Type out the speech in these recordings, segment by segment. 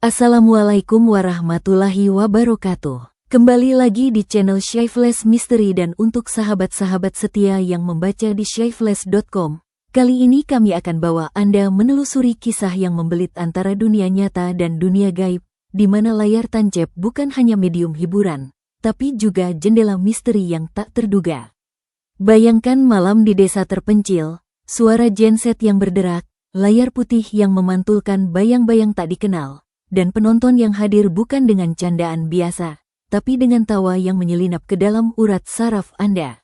Assalamualaikum warahmatullahi wabarakatuh. Kembali lagi di channel Shyflash Misteri, dan untuk sahabat-sahabat setia yang membaca di shyflash.com, kali ini kami akan bawa Anda menelusuri kisah yang membelit antara dunia nyata dan dunia gaib, di mana layar tancap bukan hanya medium hiburan, tapi juga jendela misteri yang tak terduga. Bayangkan malam di desa terpencil, suara genset yang berderak, layar putih yang memantulkan bayang-bayang tak dikenal, dan penonton yang hadir bukan dengan candaan biasa, tapi dengan tawa yang menyelinap ke dalam urat saraf Anda.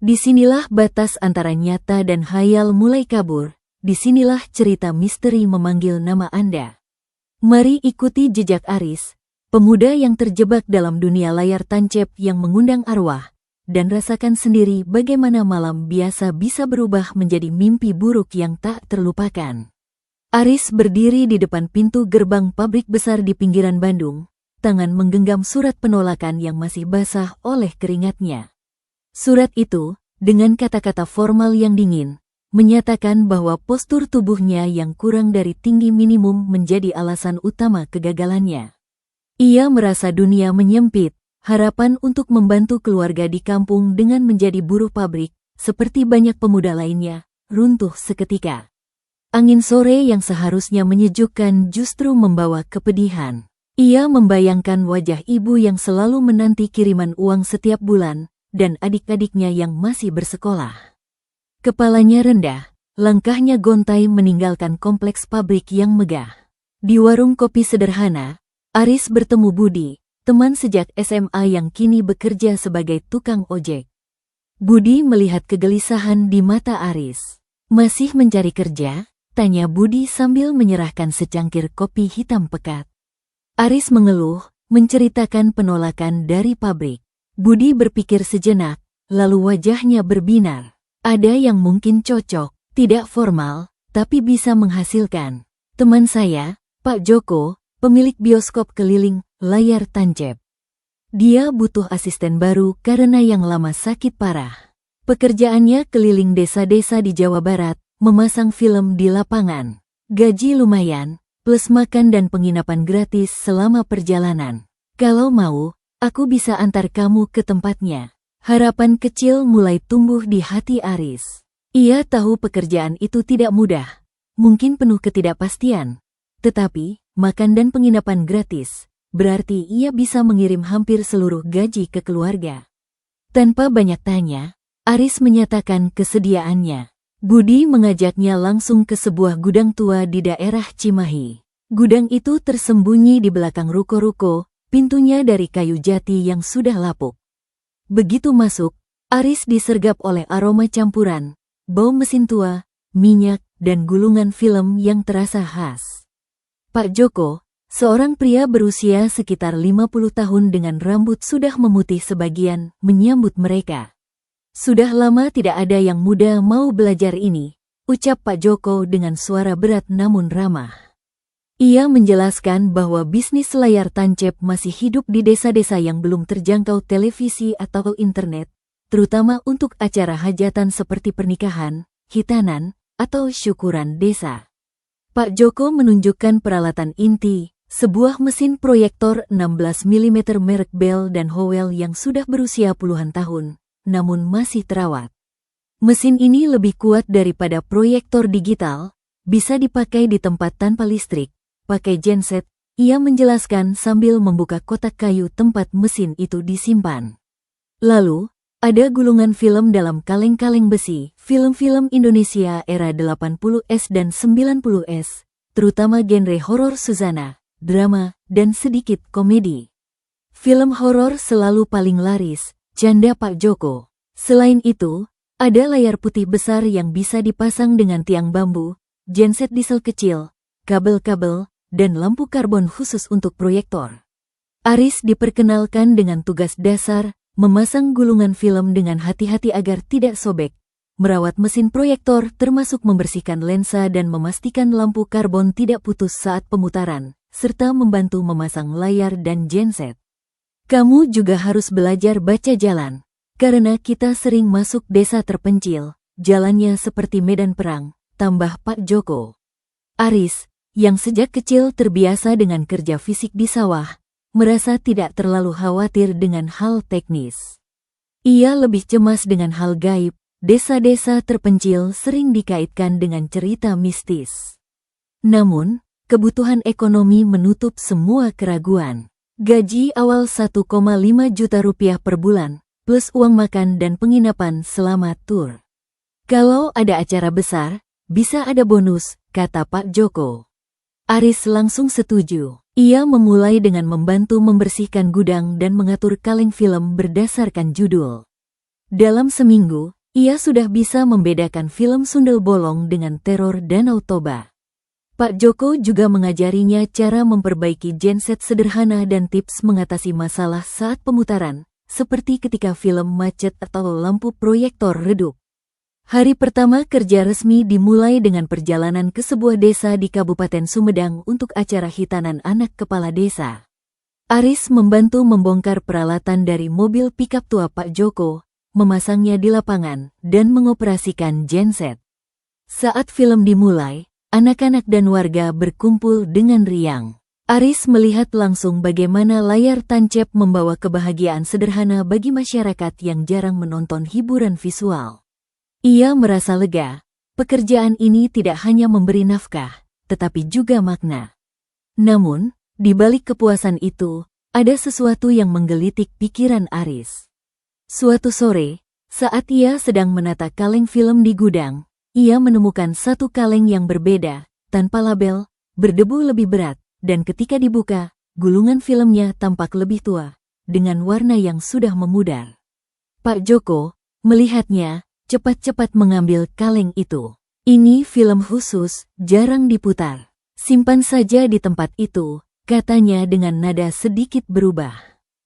Disinilah batas antara nyata dan khayal mulai kabur, disinilah cerita misteri memanggil nama Anda. Mari ikuti jejak Aris, pemuda yang terjebak dalam dunia layar tancap yang mengundang arwah, dan rasakan sendiri bagaimana malam biasa bisa berubah menjadi mimpi buruk yang tak terlupakan. Aris berdiri di depan pintu gerbang pabrik besar di pinggiran Bandung, tangan menggenggam surat penolakan yang masih basah oleh keringatnya. Surat itu, dengan kata-kata formal yang dingin, menyatakan bahwa postur tubuhnya yang kurang dari tinggi minimum menjadi alasan utama kegagalannya. Ia merasa dunia menyempit, harapan untuk membantu keluarga di kampung dengan menjadi buruh pabrik, seperti banyak pemuda lainnya, runtuh seketika. Angin sore yang seharusnya menyejukkan justru membawa kepedihan. Ia membayangkan wajah ibu yang selalu menanti kiriman uang setiap bulan, dan adik-adiknya yang masih bersekolah. Kepalanya rendah, langkahnya gontai meninggalkan kompleks pabrik yang megah. Di warung kopi sederhana, Aris bertemu Budi, teman sejak SMA yang kini bekerja sebagai tukang ojek. Budi melihat kegelisahan di mata Aris. "Masih mencari kerja?" tanya Budi sambil menyerahkan secangkir kopi hitam pekat. Aris mengeluh, menceritakan penolakan dari pabrik. Budi berpikir sejenak, lalu wajahnya berbinar. "Ada yang mungkin cocok, tidak formal, tapi bisa menghasilkan. Teman saya, Pak Joko, pemilik bioskop keliling layar tancap. Dia butuh asisten baru karena yang lama sakit parah. Pekerjaannya keliling desa-desa di Jawa Barat, memasang film di lapangan. Gaji lumayan, plus makan dan penginapan gratis selama perjalanan. Kalau mau, aku bisa antar kamu ke tempatnya." Harapan kecil mulai tumbuh di hati Aris. Ia tahu pekerjaan itu tidak mudah, mungkin penuh ketidakpastian. Tetapi, makan dan penginapan gratis, berarti ia bisa mengirim hampir seluruh gaji ke keluarga. Tanpa banyak tanya, Aris menyatakan kesediaannya. Budi mengajaknya langsung ke sebuah gudang tua di daerah Cimahi. Gudang itu tersembunyi di belakang ruko-ruko, pintunya dari kayu jati yang sudah lapuk. Begitu masuk, Aris disergap oleh aroma campuran, bau mesin tua, minyak, dan gulungan film yang terasa khas. Pak Joko, seorang pria berusia sekitar 50 tahun dengan rambut sudah memutih sebagian, menyambut mereka. "Sudah lama tidak ada yang muda mau belajar ini," ucap Pak Joko dengan suara berat namun ramah. Ia menjelaskan bahwa bisnis layar tancap masih hidup di desa-desa yang belum terjangkau televisi atau internet, terutama untuk acara hajatan seperti pernikahan, hitanan, atau syukuran desa. Pak Joko menunjukkan peralatan inti, sebuah mesin proyektor 16 mm merek Bell dan Howell yang sudah berusia puluhan tahun, namun masih terawat. Mesin ini lebih kuat daripada proyektor digital, bisa dipakai di tempat tanpa listrik, pakai genset, ia menjelaskan sambil membuka kotak kayu tempat mesin itu disimpan. Lalu, ada gulungan film dalam kaleng-kaleng besi, film-film Indonesia era 80s dan 90s, terutama genre horor Suzana, drama, dan sedikit komedi. Film horor selalu paling laris, canda Pak Joko. Selain itu, ada layar putih besar yang bisa dipasang dengan tiang bambu, genset diesel kecil, kabel-kabel, dan lampu karbon khusus untuk proyektor. Aris diperkenalkan dengan tugas dasar, memasang gulungan film dengan hati-hati agar tidak sobek, merawat mesin proyektor termasuk membersihkan lensa dan memastikan lampu karbon tidak putus saat pemutaran, serta membantu memasang layar dan genset. "Kamu juga harus belajar baca jalan, karena kita sering masuk desa terpencil, jalannya seperti medan perang," tambah Pak Joko. Aris, yang sejak kecil terbiasa dengan kerja fisik di sawah, merasa tidak terlalu khawatir dengan hal teknis. Ia lebih cemas dengan hal gaib. Desa-desa terpencil sering dikaitkan dengan cerita mistis. Namun, kebutuhan ekonomi menutup semua keraguan. Gaji awal 1,5 juta rupiah per bulan, plus uang makan dan penginapan selama tur. Kalau ada acara besar, bisa ada bonus, kata Pak Joko. Aris langsung setuju. Ia memulai dengan membantu membersihkan gudang dan mengatur kaleng film berdasarkan judul. Dalam seminggu, ia sudah bisa membedakan film Sundel Bolong dengan Teror Danau Toba. Pak Joko juga mengajarinya cara memperbaiki genset sederhana dan tips mengatasi masalah saat pemutaran, seperti ketika film macet atau lampu proyektor redup. Hari pertama kerja resmi dimulai dengan perjalanan ke sebuah desa di Kabupaten Sumedang untuk acara hitanan anak kepala desa. Aris membantu membongkar peralatan dari mobil pikap tua Pak Joko, memasangnya di lapangan, dan mengoperasikan genset. Saat film dimulai, anak-anak dan warga berkumpul dengan riang. Aris melihat langsung bagaimana layar tancap membawa kebahagiaan sederhana bagi masyarakat yang jarang menonton hiburan visual. Ia merasa lega, pekerjaan ini tidak hanya memberi nafkah, tetapi juga makna. Namun, di balik kepuasan itu, ada sesuatu yang menggelitik pikiran Aris. Suatu sore, saat ia sedang menata kaleng film di gudang, ia menemukan satu kaleng yang berbeda, tanpa label, berdebu lebih berat, dan ketika dibuka, gulungan filmnya tampak lebih tua, dengan warna yang sudah memudar. Pak Joko, melihatnya, cepat-cepat mengambil kaleng itu. Ini film khusus, jarang diputar. Simpan saja di tempat itu, katanya dengan nada sedikit berubah.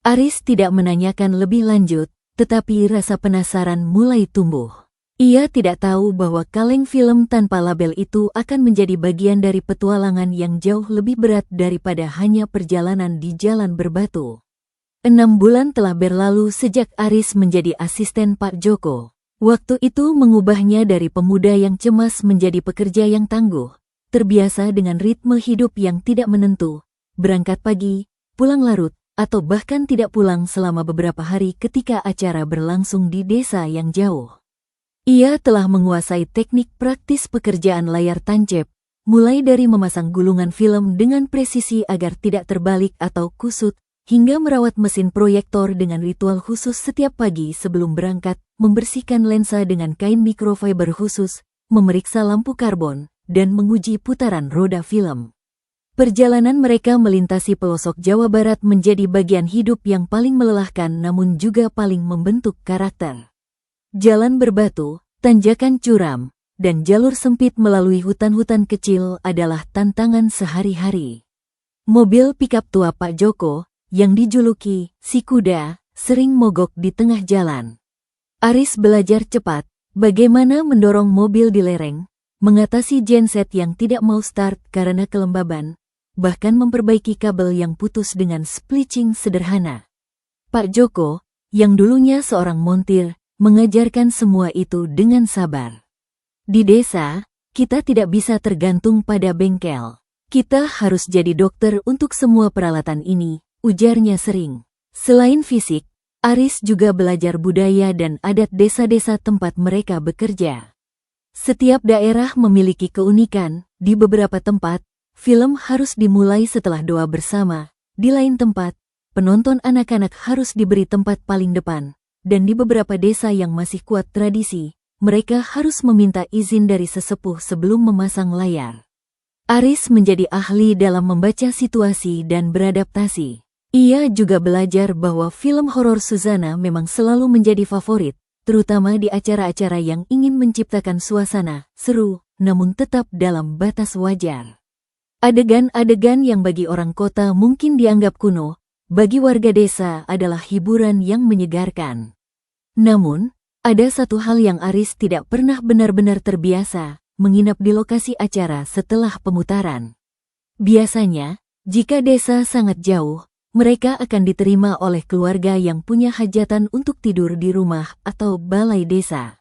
Aris tidak menanyakan lebih lanjut, tetapi rasa penasaran mulai tumbuh. Ia tidak tahu bahwa kaleng film tanpa label itu akan menjadi bagian dari petualangan yang jauh lebih berat daripada hanya perjalanan di jalan berbatu. 6 bulan telah berlalu sejak Aris menjadi asisten Pak Joko. Waktu itu mengubahnya dari pemuda yang cemas menjadi pekerja yang tangguh, terbiasa dengan ritme hidup yang tidak menentu, berangkat pagi, pulang larut, atau bahkan tidak pulang selama beberapa hari ketika acara berlangsung di desa yang jauh. Ia telah menguasai teknik praktis pekerjaan layar tancap, mulai dari memasang gulungan film dengan presisi agar tidak terbalik atau kusut, hingga merawat mesin proyektor dengan ritual khusus setiap pagi sebelum berangkat, membersihkan lensa dengan kain mikrofiber khusus, memeriksa lampu karbon, dan menguji putaran roda film. Perjalanan mereka melintasi pelosok Jawa Barat menjadi bagian hidup yang paling melelahkan namun juga paling membentuk karakter. Jalan berbatu, tanjakan curam, dan jalur sempit melalui hutan-hutan kecil adalah tantangan sehari-hari. Mobil pikap tua Pak Joko, yang dijuluki si kuda, sering mogok di tengah jalan. Aris belajar cepat bagaimana mendorong mobil di lereng, mengatasi genset yang tidak mau start karena kelembaban, bahkan memperbaiki kabel yang putus dengan splitching sederhana. Pak Joko, yang dulunya seorang montir, mengajarkan semua itu dengan sabar. Di desa, kita tidak bisa tergantung pada bengkel. Kita harus jadi dokter untuk semua peralatan ini, ujarnya sering. Selain fisik, Aris juga belajar budaya dan adat desa-desa tempat mereka bekerja. Setiap daerah memiliki keunikan. Di beberapa tempat, film harus dimulai setelah doa bersama. Di lain tempat, penonton anak-anak harus diberi tempat paling depan. Dan di beberapa desa yang masih kuat tradisi, mereka harus meminta izin dari sesepuh sebelum memasang layar. Aris menjadi ahli dalam membaca situasi dan beradaptasi. Ia juga belajar bahwa film horor Suzana memang selalu menjadi favorit, terutama di acara-acara yang ingin menciptakan suasana seru, namun tetap dalam batas wajar. Adegan-adegan yang bagi orang kota mungkin dianggap kuno, bagi warga desa adalah hiburan yang menyegarkan. Namun, ada satu hal yang Aris tidak pernah benar-benar terbiasa, menginap di lokasi acara setelah pemutaran. Biasanya, jika desa sangat jauh, mereka akan diterima oleh keluarga yang punya hajatan untuk tidur di rumah atau balai desa.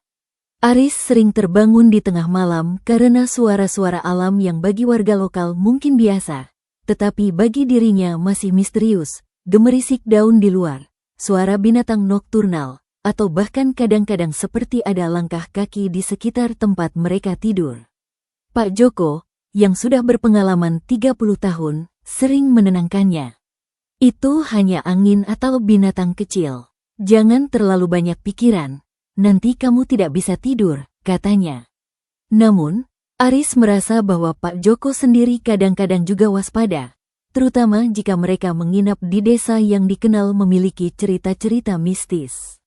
Aris sering terbangun di tengah malam karena suara-suara alam yang bagi warga lokal mungkin biasa, tetapi bagi dirinya masih misterius, gemerisik daun di luar, suara binatang nokturnal, atau bahkan kadang-kadang seperti ada langkah kaki di sekitar tempat mereka tidur. Pak Joko, yang sudah berpengalaman 30 tahun, sering menenangkannya. Itu hanya angin atau binatang kecil. Jangan terlalu banyak pikiran, nanti kamu tidak bisa tidur, katanya. Namun, Aris merasa bahwa Pak Joko sendiri kadang-kadang juga waspada, terutama jika mereka menginap di desa yang dikenal memiliki cerita-cerita mistis.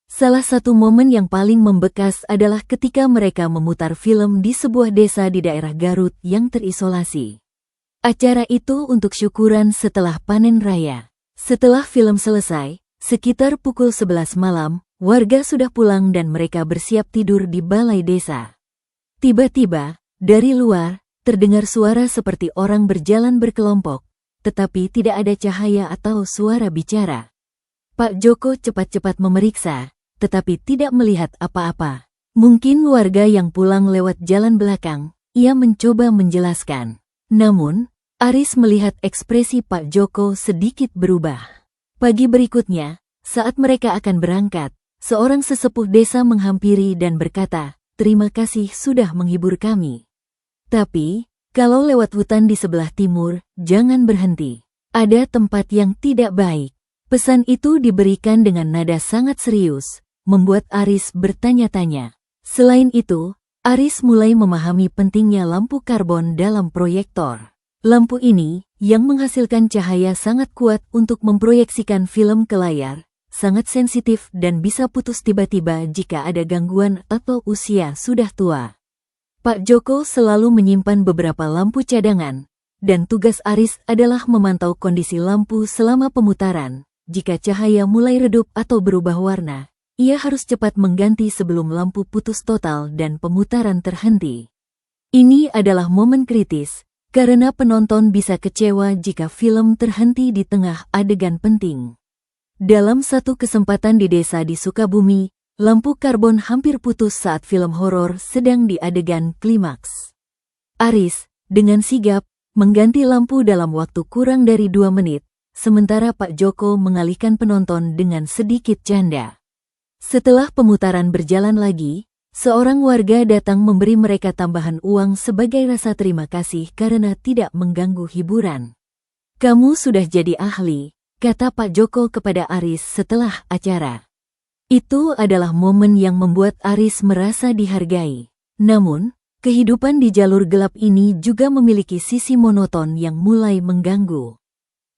Salah satu momen yang paling membekas adalah ketika mereka memutar film di sebuah desa di daerah Garut yang terisolasi. Acara itu untuk syukuran setelah panen raya. Setelah film selesai, sekitar pukul 11 malam, warga sudah pulang dan mereka bersiap tidur di balai desa. Tiba-tiba, dari luar, terdengar suara seperti orang berjalan berkelompok, tetapi tidak ada cahaya atau suara bicara. Pak Joko cepat-cepat memeriksa, tetapi tidak melihat apa-apa. Mungkin warga yang pulang lewat jalan belakang, ia mencoba menjelaskan. Namun, Aris melihat ekspresi Pak Joko sedikit berubah. Pagi berikutnya, saat mereka akan berangkat, seorang sesepuh desa menghampiri dan berkata, "Terima kasih sudah menghibur kami. Tapi, kalau lewat hutan di sebelah timur, jangan berhenti. Ada tempat yang tidak baik." Pesan itu diberikan dengan nada sangat serius, membuat Aris bertanya-tanya. Selain itu, Aris mulai memahami pentingnya lampu karbon dalam proyektor. Lampu ini, yang menghasilkan cahaya sangat kuat untuk memproyeksikan film ke layar, sangat sensitif dan bisa putus tiba-tiba jika ada gangguan atau usia sudah tua. Pak Joko selalu menyimpan beberapa lampu cadangan, dan tugas Aris adalah memantau kondisi lampu selama pemutaran. Jika cahaya mulai redup atau berubah warna, ia harus cepat mengganti sebelum lampu putus total dan pemutaran terhenti. Ini adalah momen kritis, karena penonton bisa kecewa jika film terhenti di tengah adegan penting. Dalam satu kesempatan di desa di Sukabumi, lampu karbon hampir putus saat film horor sedang di adegan klimaks. Aris, dengan sigap, mengganti lampu dalam waktu kurang dari 2 menit, sementara Pak Joko mengalihkan penonton dengan sedikit canda. Setelah pemutaran berjalan lagi, seorang warga datang memberi mereka tambahan uang sebagai rasa terima kasih karena tidak mengganggu hiburan. "Kamu sudah jadi ahli," kata Pak Joko kepada Aris setelah acara. Itu adalah momen yang membuat Aris merasa dihargai. Namun, kehidupan di jalur gelap ini juga memiliki sisi monoton yang mulai mengganggu.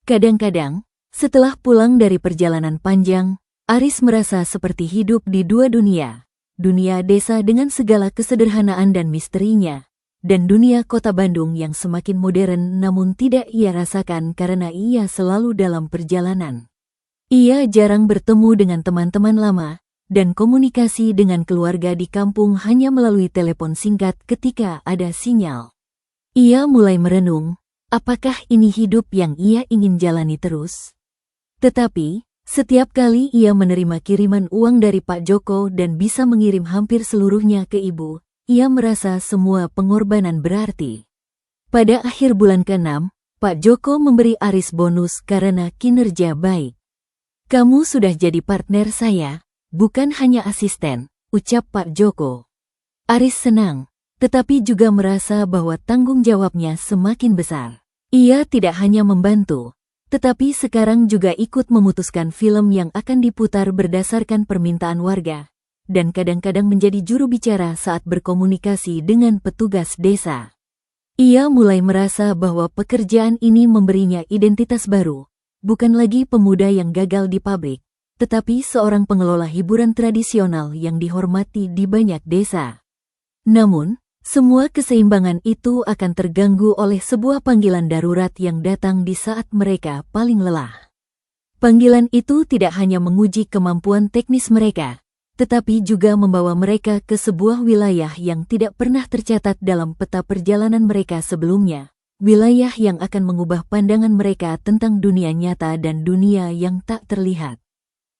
Kadang-kadang, setelah pulang dari perjalanan panjang, Aris merasa seperti hidup di dua dunia. Dunia desa dengan segala kesederhanaan dan misterinya, dan dunia kota Bandung yang semakin modern namun tidak ia rasakan karena ia selalu dalam perjalanan. Ia jarang bertemu dengan teman-teman lama, dan komunikasi dengan keluarga di kampung hanya melalui telepon singkat ketika ada sinyal. Ia mulai merenung, apakah ini hidup yang ia ingin jalani terus? Tetapi, setiap kali ia menerima kiriman uang dari Pak Joko dan bisa mengirim hampir seluruhnya ke ibu, ia merasa semua pengorbanan berarti. Pada akhir bulan ke-6, Pak Joko memberi Aris bonus karena kinerja baik. "Kamu sudah jadi partner saya, bukan hanya asisten," ucap Pak Joko. Aris senang, tetapi juga merasa bahwa tanggung jawabnya semakin besar. Ia tidak hanya membantu, tetapi sekarang juga ikut memutuskan film yang akan diputar berdasarkan permintaan warga, dan kadang-kadang menjadi juru bicara saat berkomunikasi dengan petugas desa. Ia mulai merasa bahwa pekerjaan ini memberinya identitas baru, bukan lagi pemuda yang gagal di pabrik, tetapi seorang pengelola hiburan tradisional yang dihormati di banyak desa. Namun, semua keseimbangan itu akan terganggu oleh sebuah panggilan darurat yang datang di saat mereka paling lelah. Panggilan itu tidak hanya menguji kemampuan teknis mereka, tetapi juga membawa mereka ke sebuah wilayah yang tidak pernah tercatat dalam peta perjalanan mereka sebelumnya. Wilayah yang akan mengubah pandangan mereka tentang dunia nyata dan dunia yang tak terlihat.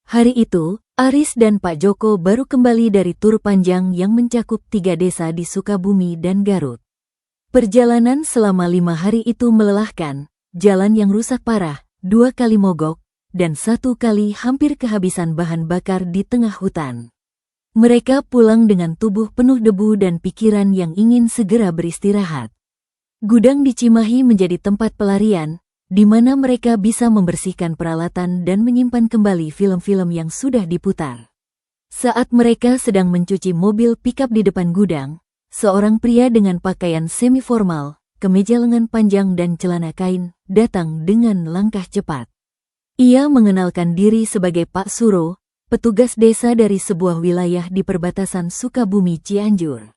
Hari itu, Aris dan Pak Joko baru kembali dari tur panjang yang mencakup 3 desa di Sukabumi dan Garut. Perjalanan selama 5 hari itu melelahkan, jalan yang rusak parah, 2 kali mogok, dan 1 kali hampir kehabisan bahan bakar di tengah hutan. Mereka pulang dengan tubuh penuh debu dan pikiran yang ingin segera beristirahat. Gudang di Cimahi menjadi tempat pelarian, di mana mereka bisa membersihkan peralatan dan menyimpan kembali film-film yang sudah diputar. Saat mereka sedang mencuci mobil pikap di depan gudang, seorang pria dengan pakaian semi-formal, kemeja lengan panjang dan celana kain, datang dengan langkah cepat. Ia mengenalkan diri sebagai Pak Suro, petugas desa dari sebuah wilayah di perbatasan Sukabumi Cianjur.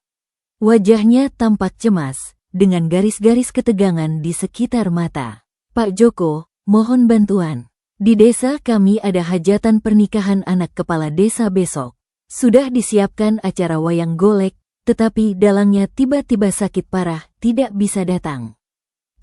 Wajahnya tampak cemas, dengan garis-garis ketegangan di sekitar mata. Pak Joko, mohon bantuan. Di desa kami ada hajatan pernikahan anak kepala desa besok. Sudah disiapkan acara wayang golek, tetapi dalangnya tiba-tiba sakit parah, tidak bisa datang.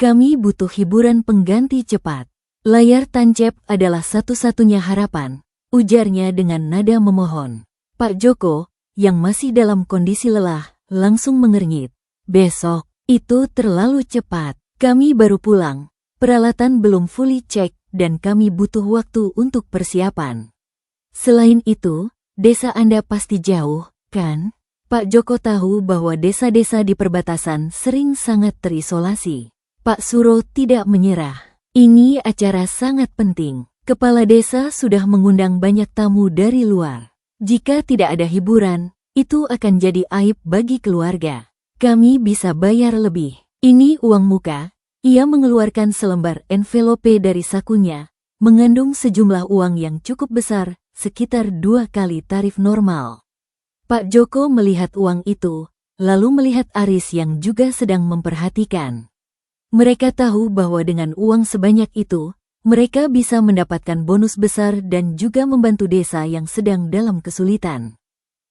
Kami butuh hiburan pengganti cepat. Layar tancap adalah satu-satunya harapan, ujarnya dengan nada memohon. Pak Joko, yang masih dalam kondisi lelah, langsung mengernyit. Besok, itu terlalu cepat. Kami baru pulang. Peralatan belum fully cek dan kami butuh waktu untuk persiapan. Selain itu, desa Anda pasti jauh, kan? Pak Joko tahu bahwa desa-desa di perbatasan sering sangat terisolasi. Pak Suro tidak menyerah. Ini acara sangat penting. Kepala desa sudah mengundang banyak tamu dari luar. Jika tidak ada hiburan, itu akan jadi aib bagi keluarga. Kami bisa bayar lebih. Ini uang muka. Ia mengeluarkan selembar envelope dari sakunya, mengandung sejumlah uang yang cukup besar, sekitar 2 kali tarif normal. Pak Joko melihat uang itu, lalu melihat Aris yang juga sedang memperhatikan. Mereka tahu bahwa dengan uang sebanyak itu, mereka bisa mendapatkan bonus besar dan juga membantu desa yang sedang dalam kesulitan.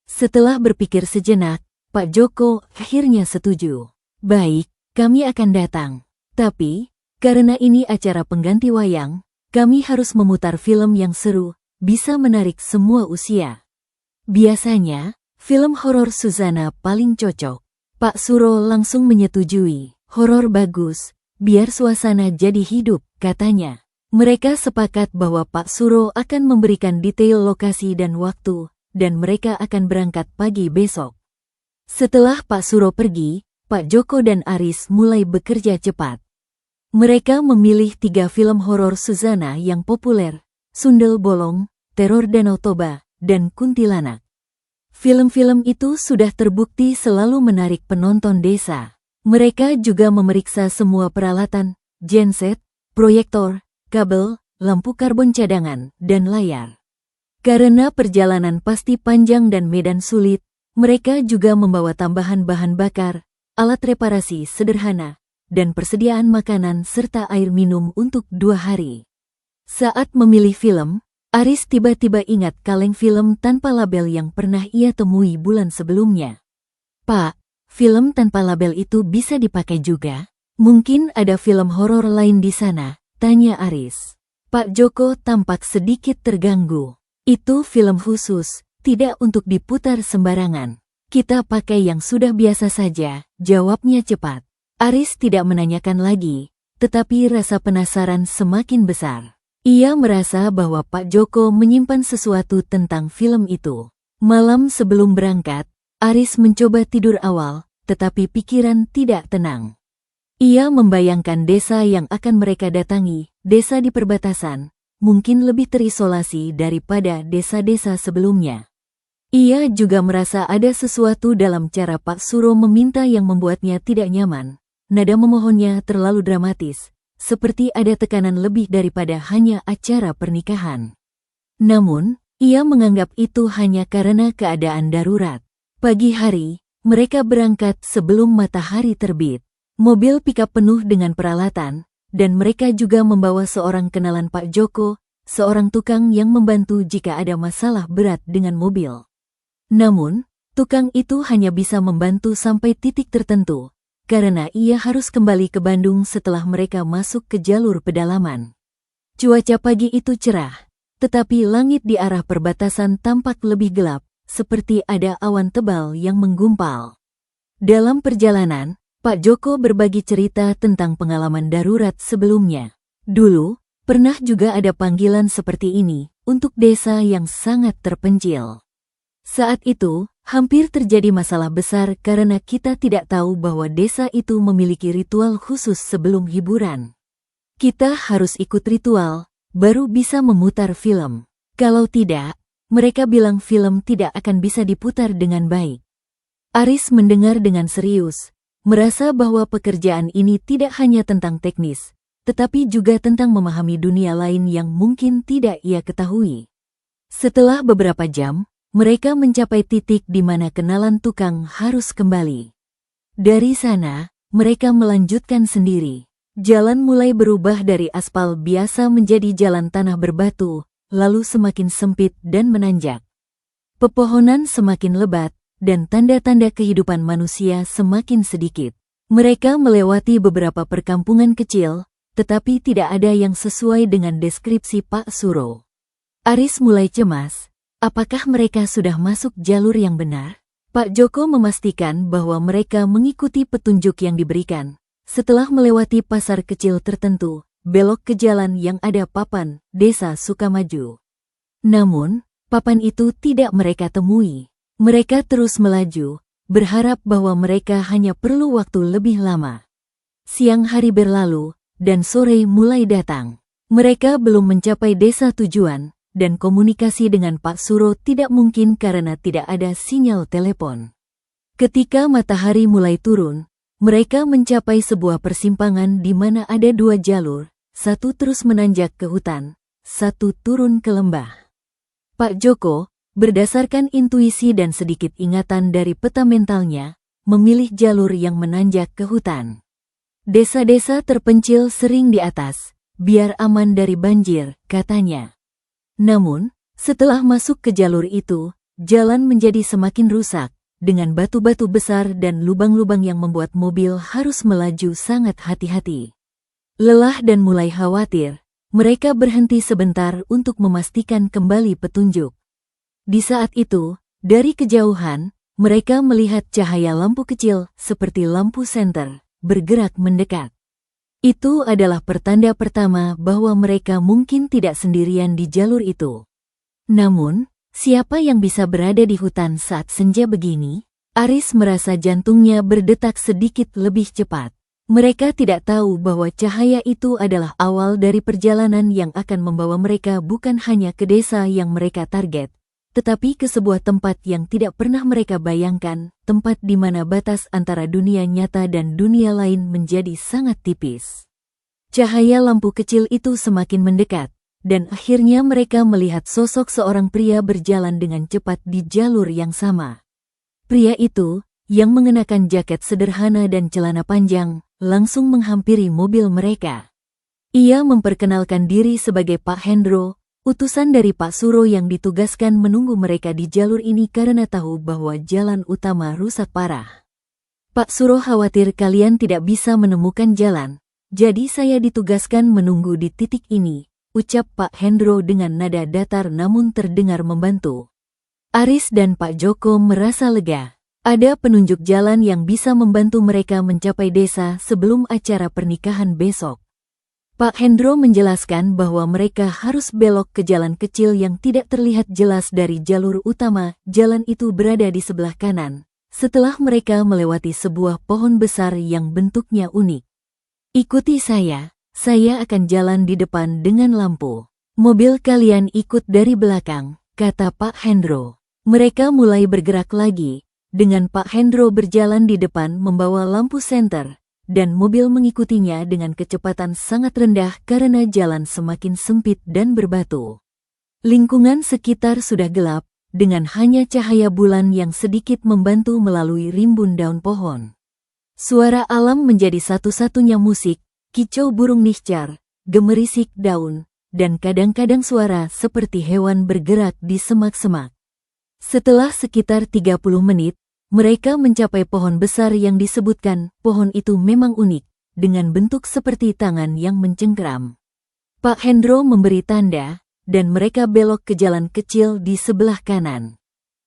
Setelah berpikir sejenak, Pak Joko akhirnya setuju. Baik, kami akan datang. Tapi, karena ini acara pengganti wayang, kami harus memutar film yang seru, bisa menarik semua usia. Biasanya, film horor Suzana paling cocok. Pak Suro langsung menyetujui. Horor bagus, biar suasana jadi hidup, katanya. Mereka sepakat bahwa Pak Suro akan memberikan detail lokasi dan waktu, dan mereka akan berangkat pagi besok. Setelah Pak Suro pergi, Pak Joko dan Aris mulai bekerja cepat. Mereka memilih 3 film horor Suzana yang populer, Sundel Bolong, Teror Danau Toba, dan Kuntilanak. Film-film itu sudah terbukti selalu menarik penonton desa. Mereka juga memeriksa semua peralatan, genset, proyektor, kabel, lampu karbon cadangan, dan layar. Karena perjalanan pasti panjang dan medan sulit, mereka juga membawa tambahan bahan bakar, alat reparasi sederhana, dan persediaan makanan serta air minum untuk 2 hari. Saat memilih film, Aris tiba-tiba ingat kaleng film tanpa label yang pernah ia temui bulan sebelumnya. Pak, film tanpa label itu bisa dipakai juga? Mungkin ada film horor lain di sana, tanya Aris. Pak Joko tampak sedikit terganggu. Itu film khusus, tidak untuk diputar sembarangan. Kita pakai yang sudah biasa saja, jawabnya cepat. Aris tidak menanyakan lagi, tetapi rasa penasaran semakin besar. Ia merasa bahwa Pak Joko menyimpan sesuatu tentang film itu. Malam sebelum berangkat, Aris mencoba tidur awal, tetapi pikiran tidak tenang. Ia membayangkan desa yang akan mereka datangi, desa di perbatasan, mungkin lebih terisolasi daripada desa-desa sebelumnya. Ia juga merasa ada sesuatu dalam cara Pak Suro meminta yang membuatnya tidak nyaman. Nada memohonnya terlalu dramatis, seperti ada tekanan lebih daripada hanya acara pernikahan. Namun, ia menganggap itu hanya karena keadaan darurat. Pagi hari, mereka berangkat sebelum matahari terbit. Mobil pikap penuh dengan peralatan, dan mereka juga membawa seorang kenalan Pak Joko, seorang tukang yang membantu jika ada masalah berat dengan mobil. Namun, tukang itu hanya bisa membantu sampai titik tertentu, karena ia harus kembali ke Bandung setelah mereka masuk ke jalur pedalaman. Cuaca pagi itu cerah. tetapi langit di arah perbatasan tampak lebih gelap, seperti ada awan tebal yang menggumpal. Dalam perjalanan, Pak Joko berbagi cerita tentang pengalaman darurat sebelumnya. Dulu, pernah juga ada panggilan seperti ini untuk desa yang sangat terpencil. Saat itu, hampir terjadi masalah besar karena kita tidak tahu bahwa desa itu memiliki ritual khusus sebelum hiburan. Kita harus ikut ritual, baru bisa memutar film. Kalau tidak, mereka bilang film tidak akan bisa diputar dengan baik. Aris mendengar dengan serius, merasa bahwa pekerjaan ini tidak hanya tentang teknis, tetapi juga tentang memahami dunia lain yang mungkin tidak ia ketahui. Setelah beberapa jam, mereka mencapai titik di mana kenalan tukang harus kembali. Dari sana, mereka melanjutkan sendiri. Jalan mulai berubah dari aspal biasa menjadi jalan tanah berbatu, lalu semakin sempit dan menanjak. Pepohonan semakin lebat, dan tanda-tanda kehidupan manusia semakin sedikit. Mereka melewati beberapa perkampungan kecil, tetapi tidak ada yang sesuai dengan deskripsi Pak Suro. Aris mulai cemas. Apakah mereka sudah masuk jalur yang benar? Pak Joko memastikan bahwa mereka mengikuti petunjuk yang diberikan. Setelah melewati pasar kecil tertentu, belok ke jalan yang ada papan, Desa Sukamaju. Namun, papan itu tidak mereka temui. Mereka terus melaju, berharap bahwa mereka hanya perlu waktu lebih lama. Siang hari berlalu, dan sore mulai datang. Mereka belum mencapai desa tujuan, dan komunikasi dengan Pak Suro tidak mungkin karena tidak ada sinyal telepon. Ketika matahari mulai turun, mereka mencapai sebuah persimpangan di mana ada dua jalur, satu terus menanjak ke hutan, satu turun ke lembah. Pak Joko, berdasarkan intuisi dan sedikit ingatan dari peta mentalnya, memilih jalur yang menanjak ke hutan. Desa-desa terpencil sering di atas, biar aman dari banjir, katanya. Namun, setelah masuk ke jalur itu, jalan menjadi semakin rusak, dengan batu-batu besar dan lubang-lubang yang membuat mobil harus melaju sangat hati-hati. Lelah dan mulai khawatir, mereka berhenti sebentar untuk memastikan kembali petunjuk. Di saat itu, dari kejauhan, mereka melihat cahaya lampu kecil seperti lampu senter, bergerak mendekat. Itu adalah pertanda pertama bahwa mereka mungkin tidak sendirian di jalur itu. Namun, siapa yang bisa berada di hutan saat senja begini? Aris merasa jantungnya berdetak sedikit lebih cepat. Mereka tidak tahu bahwa cahaya itu adalah awal dari perjalanan yang akan membawa mereka bukan hanya ke desa yang mereka target, tetapi ke sebuah tempat yang tidak pernah mereka bayangkan, tempat di mana batas antara dunia nyata dan dunia lain menjadi sangat tipis. Cahaya lampu kecil itu semakin mendekat, dan akhirnya mereka melihat sosok seorang pria berjalan dengan cepat di jalur yang sama. Pria itu, yang mengenakan jaket sederhana dan celana panjang, langsung menghampiri mobil mereka. Ia memperkenalkan diri sebagai Pak Hendro, utusan dari Pak Suro yang ditugaskan menunggu mereka di jalur ini karena tahu bahwa jalan utama rusak parah. Pak Suro khawatir kalian tidak bisa menemukan jalan, jadi saya ditugaskan menunggu di titik ini, ucap Pak Hendro dengan nada datar namun terdengar membantu. Aris dan Pak Joko merasa lega. Ada penunjuk jalan yang bisa membantu mereka mencapai desa sebelum acara pernikahan besok. Pak Hendro menjelaskan bahwa mereka harus belok ke jalan kecil yang tidak terlihat jelas dari jalur utama. Jalan itu berada di sebelah kanan. Setelah mereka melewati sebuah pohon besar yang bentuknya unik. Ikuti saya akan jalan di depan dengan lampu. Mobil kalian ikut dari belakang, kata Pak Hendro. Mereka mulai bergerak lagi, dengan Pak Hendro berjalan di depan membawa lampu senter. Dan mobil mengikutinya dengan kecepatan sangat rendah karena jalan semakin sempit dan berbatu. Lingkungan sekitar sudah gelap, dengan hanya cahaya bulan yang sedikit membantu melalui rimbun daun pohon. Suara alam menjadi satu-satunya musik, kicau burung niscar, gemerisik daun, dan kadang-kadang suara seperti hewan bergerak di semak-semak. Setelah sekitar 30 menit, mereka mencapai pohon besar yang disebutkan. Pohon itu memang unik, dengan bentuk seperti tangan yang mencengkeram. Pak Hendro memberi tanda, dan mereka belok ke jalan kecil di sebelah kanan.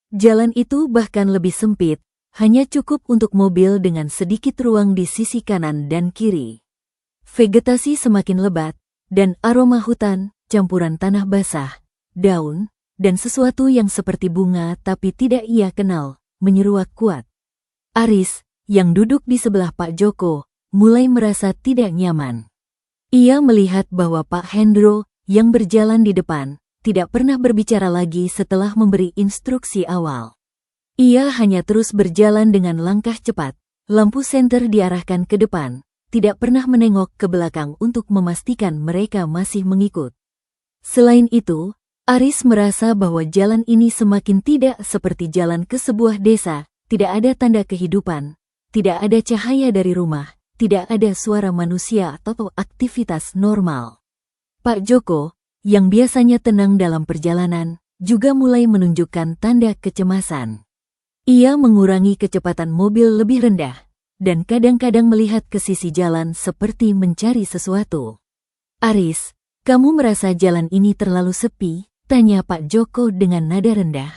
Jalan itu bahkan lebih sempit, hanya cukup untuk mobil dengan sedikit ruang di sisi kanan dan kiri. Vegetasi semakin lebat, dan aroma hutan, campuran tanah basah, daun, dan sesuatu yang seperti bunga tapi tidak ia kenal, menyeruak kuat. Aris, yang duduk di sebelah Pak Joko, mulai merasa tidak nyaman. Ia melihat bahwa Pak Hendro, yang berjalan di depan, tidak pernah berbicara lagi setelah memberi instruksi awal. Ia hanya terus berjalan dengan langkah cepat, lampu senter diarahkan ke depan, tidak pernah menengok ke belakang untuk memastikan mereka masih mengikut. Selain itu, Aris merasa bahwa jalan ini semakin tidak seperti jalan ke sebuah desa, tidak ada tanda kehidupan, tidak ada cahaya dari rumah, tidak ada suara manusia atau aktivitas normal. Pak Joko, yang biasanya tenang dalam perjalanan, juga mulai menunjukkan tanda kecemasan. Ia mengurangi kecepatan mobil lebih rendah, dan kadang-kadang melihat ke sisi jalan seperti mencari sesuatu. Aris, kamu merasa jalan ini terlalu sepi? Tanya Pak Joko dengan nada rendah.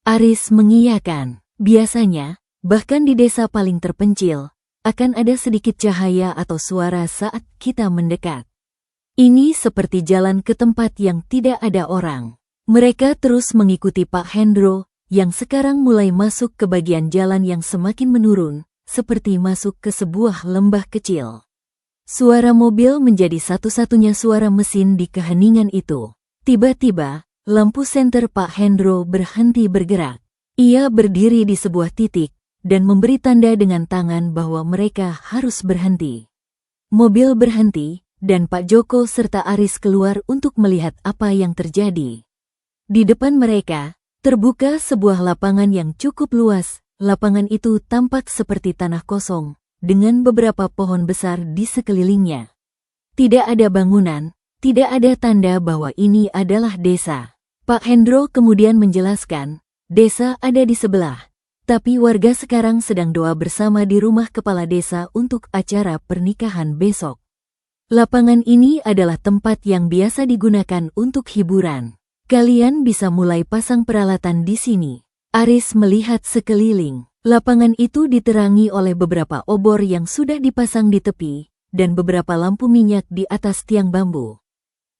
Aris mengiyakan. Biasanya, bahkan di desa paling terpencil, akan ada sedikit cahaya atau suara saat kita mendekat. Ini seperti jalan ke tempat yang tidak ada orang. Mereka terus mengikuti Pak Hendro, yang sekarang mulai masuk ke bagian jalan yang semakin menurun, seperti masuk ke sebuah lembah kecil. Suara mobil menjadi satu-satunya suara mesin di keheningan itu. Tiba-tiba, lampu senter Pak Hendro berhenti bergerak. Ia berdiri di sebuah titik, dan memberi tanda dengan tangan bahwa mereka harus berhenti. Mobil berhenti, dan Pak Joko serta Aris keluar untuk melihat apa yang terjadi. Di depan mereka, terbuka sebuah lapangan yang cukup luas. Lapangan itu tampak seperti tanah kosong, dengan beberapa pohon besar di sekelilingnya. Tidak ada bangunan, tidak ada tanda bahwa ini adalah desa. Pak Hendro kemudian menjelaskan, desa ada di sebelah, tapi warga sekarang sedang doa bersama di rumah kepala desa untuk acara pernikahan besok. Lapangan ini adalah tempat yang biasa digunakan untuk hiburan. Kalian bisa mulai pasang peralatan di sini. Aris melihat sekeliling. Lapangan itu diterangi oleh beberapa obor yang sudah dipasang di tepi, dan beberapa lampu minyak di atas tiang bambu.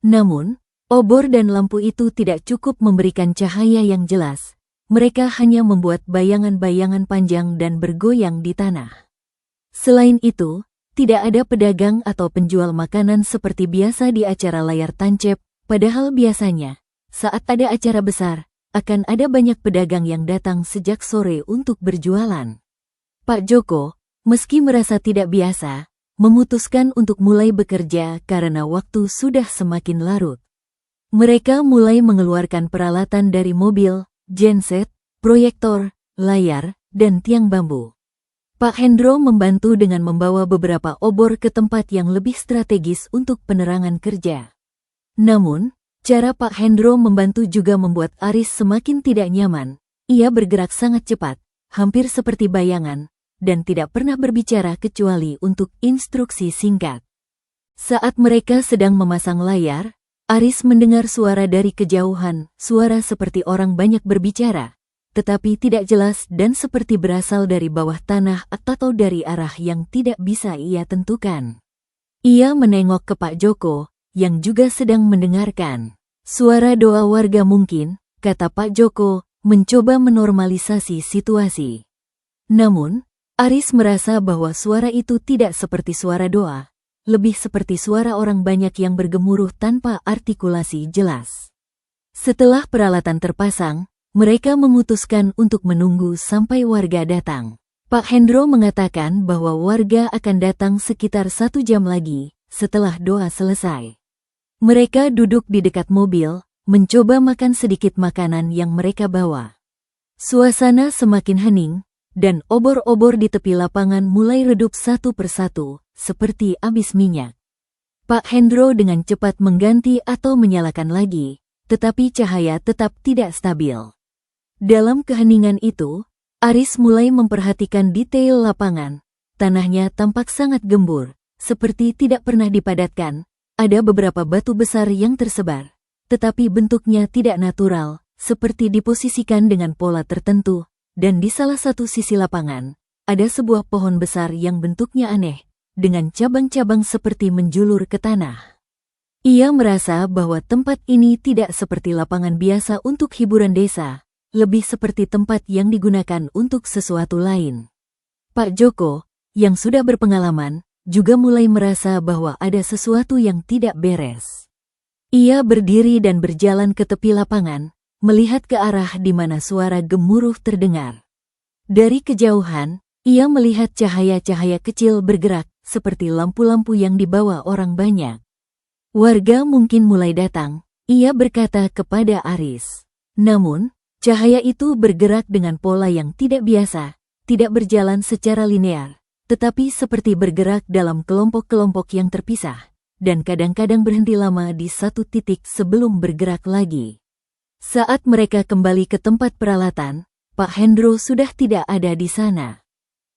Namun, obor dan lampu itu tidak cukup memberikan cahaya yang jelas. Mereka hanya membuat bayangan-bayangan panjang dan bergoyang di tanah. Selain itu, tidak ada pedagang atau penjual makanan seperti biasa di acara layar tancap, padahal biasanya, saat ada acara besar, akan ada banyak pedagang yang datang sejak sore untuk berjualan. Pak Joko, meski merasa tidak biasa, memutuskan untuk mulai bekerja karena waktu sudah semakin larut. Mereka mulai mengeluarkan peralatan dari mobil, genset, proyektor, layar, dan tiang bambu. Pak Hendro membantu dengan membawa beberapa obor ke tempat yang lebih strategis untuk penerangan kerja. Namun, cara Pak Hendro membantu juga membuat Aris semakin tidak nyaman. Ia bergerak sangat cepat, hampir seperti bayangan, dan tidak pernah berbicara kecuali untuk instruksi singkat. Saat mereka sedang memasang layar, Aris mendengar suara dari kejauhan, suara seperti orang banyak berbicara, tetapi tidak jelas dan seperti berasal dari bawah tanah atau dari arah yang tidak bisa ia tentukan. Ia menengok ke Pak Joko, yang juga sedang mendengarkan. Suara doa warga mungkin, kata Pak Joko, mencoba menormalisasi situasi. Namun, Aris merasa bahwa suara itu tidak seperti suara doa, lebih seperti suara orang banyak yang bergemuruh tanpa artikulasi jelas. Setelah peralatan terpasang, mereka memutuskan untuk menunggu sampai warga datang. Pak Hendro mengatakan bahwa warga akan datang sekitar 1 jam lagi, setelah doa selesai. Mereka duduk di dekat mobil, mencoba makan sedikit makanan yang mereka bawa. Suasana semakin hening, dan obor-obor di tepi lapangan mulai redup satu persatu, seperti habis minyak. Pak Hendro dengan cepat mengganti atau menyalakan lagi, tetapi cahaya tetap tidak stabil. Dalam keheningan itu, Aris mulai memperhatikan detail lapangan. Tanahnya tampak sangat gembur, seperti tidak pernah dipadatkan. Ada beberapa batu besar yang tersebar, tetapi bentuknya tidak natural, seperti diposisikan dengan pola tertentu, dan di salah satu sisi lapangan, ada sebuah pohon besar yang bentuknya aneh, dengan cabang-cabang seperti menjulur ke tanah. Ia merasa bahwa tempat ini tidak seperti lapangan biasa untuk hiburan desa, lebih seperti tempat yang digunakan untuk sesuatu lain. Pak Joko, yang sudah berpengalaman, juga mulai merasa bahwa ada sesuatu yang tidak beres. Ia berdiri dan berjalan ke tepi lapangan, melihat ke arah di mana suara gemuruh terdengar. Dari kejauhan, ia melihat cahaya-cahaya kecil bergerak, seperti lampu-lampu yang dibawa orang banyak. Warga mungkin mulai datang, ia berkata kepada Aris. Namun, cahaya itu bergerak dengan pola yang tidak biasa, tidak berjalan secara linear, tetapi seperti bergerak dalam kelompok-kelompok yang terpisah, dan kadang-kadang berhenti lama di satu titik sebelum bergerak lagi. Saat mereka kembali ke tempat peralatan, Pak Hendro sudah tidak ada di sana.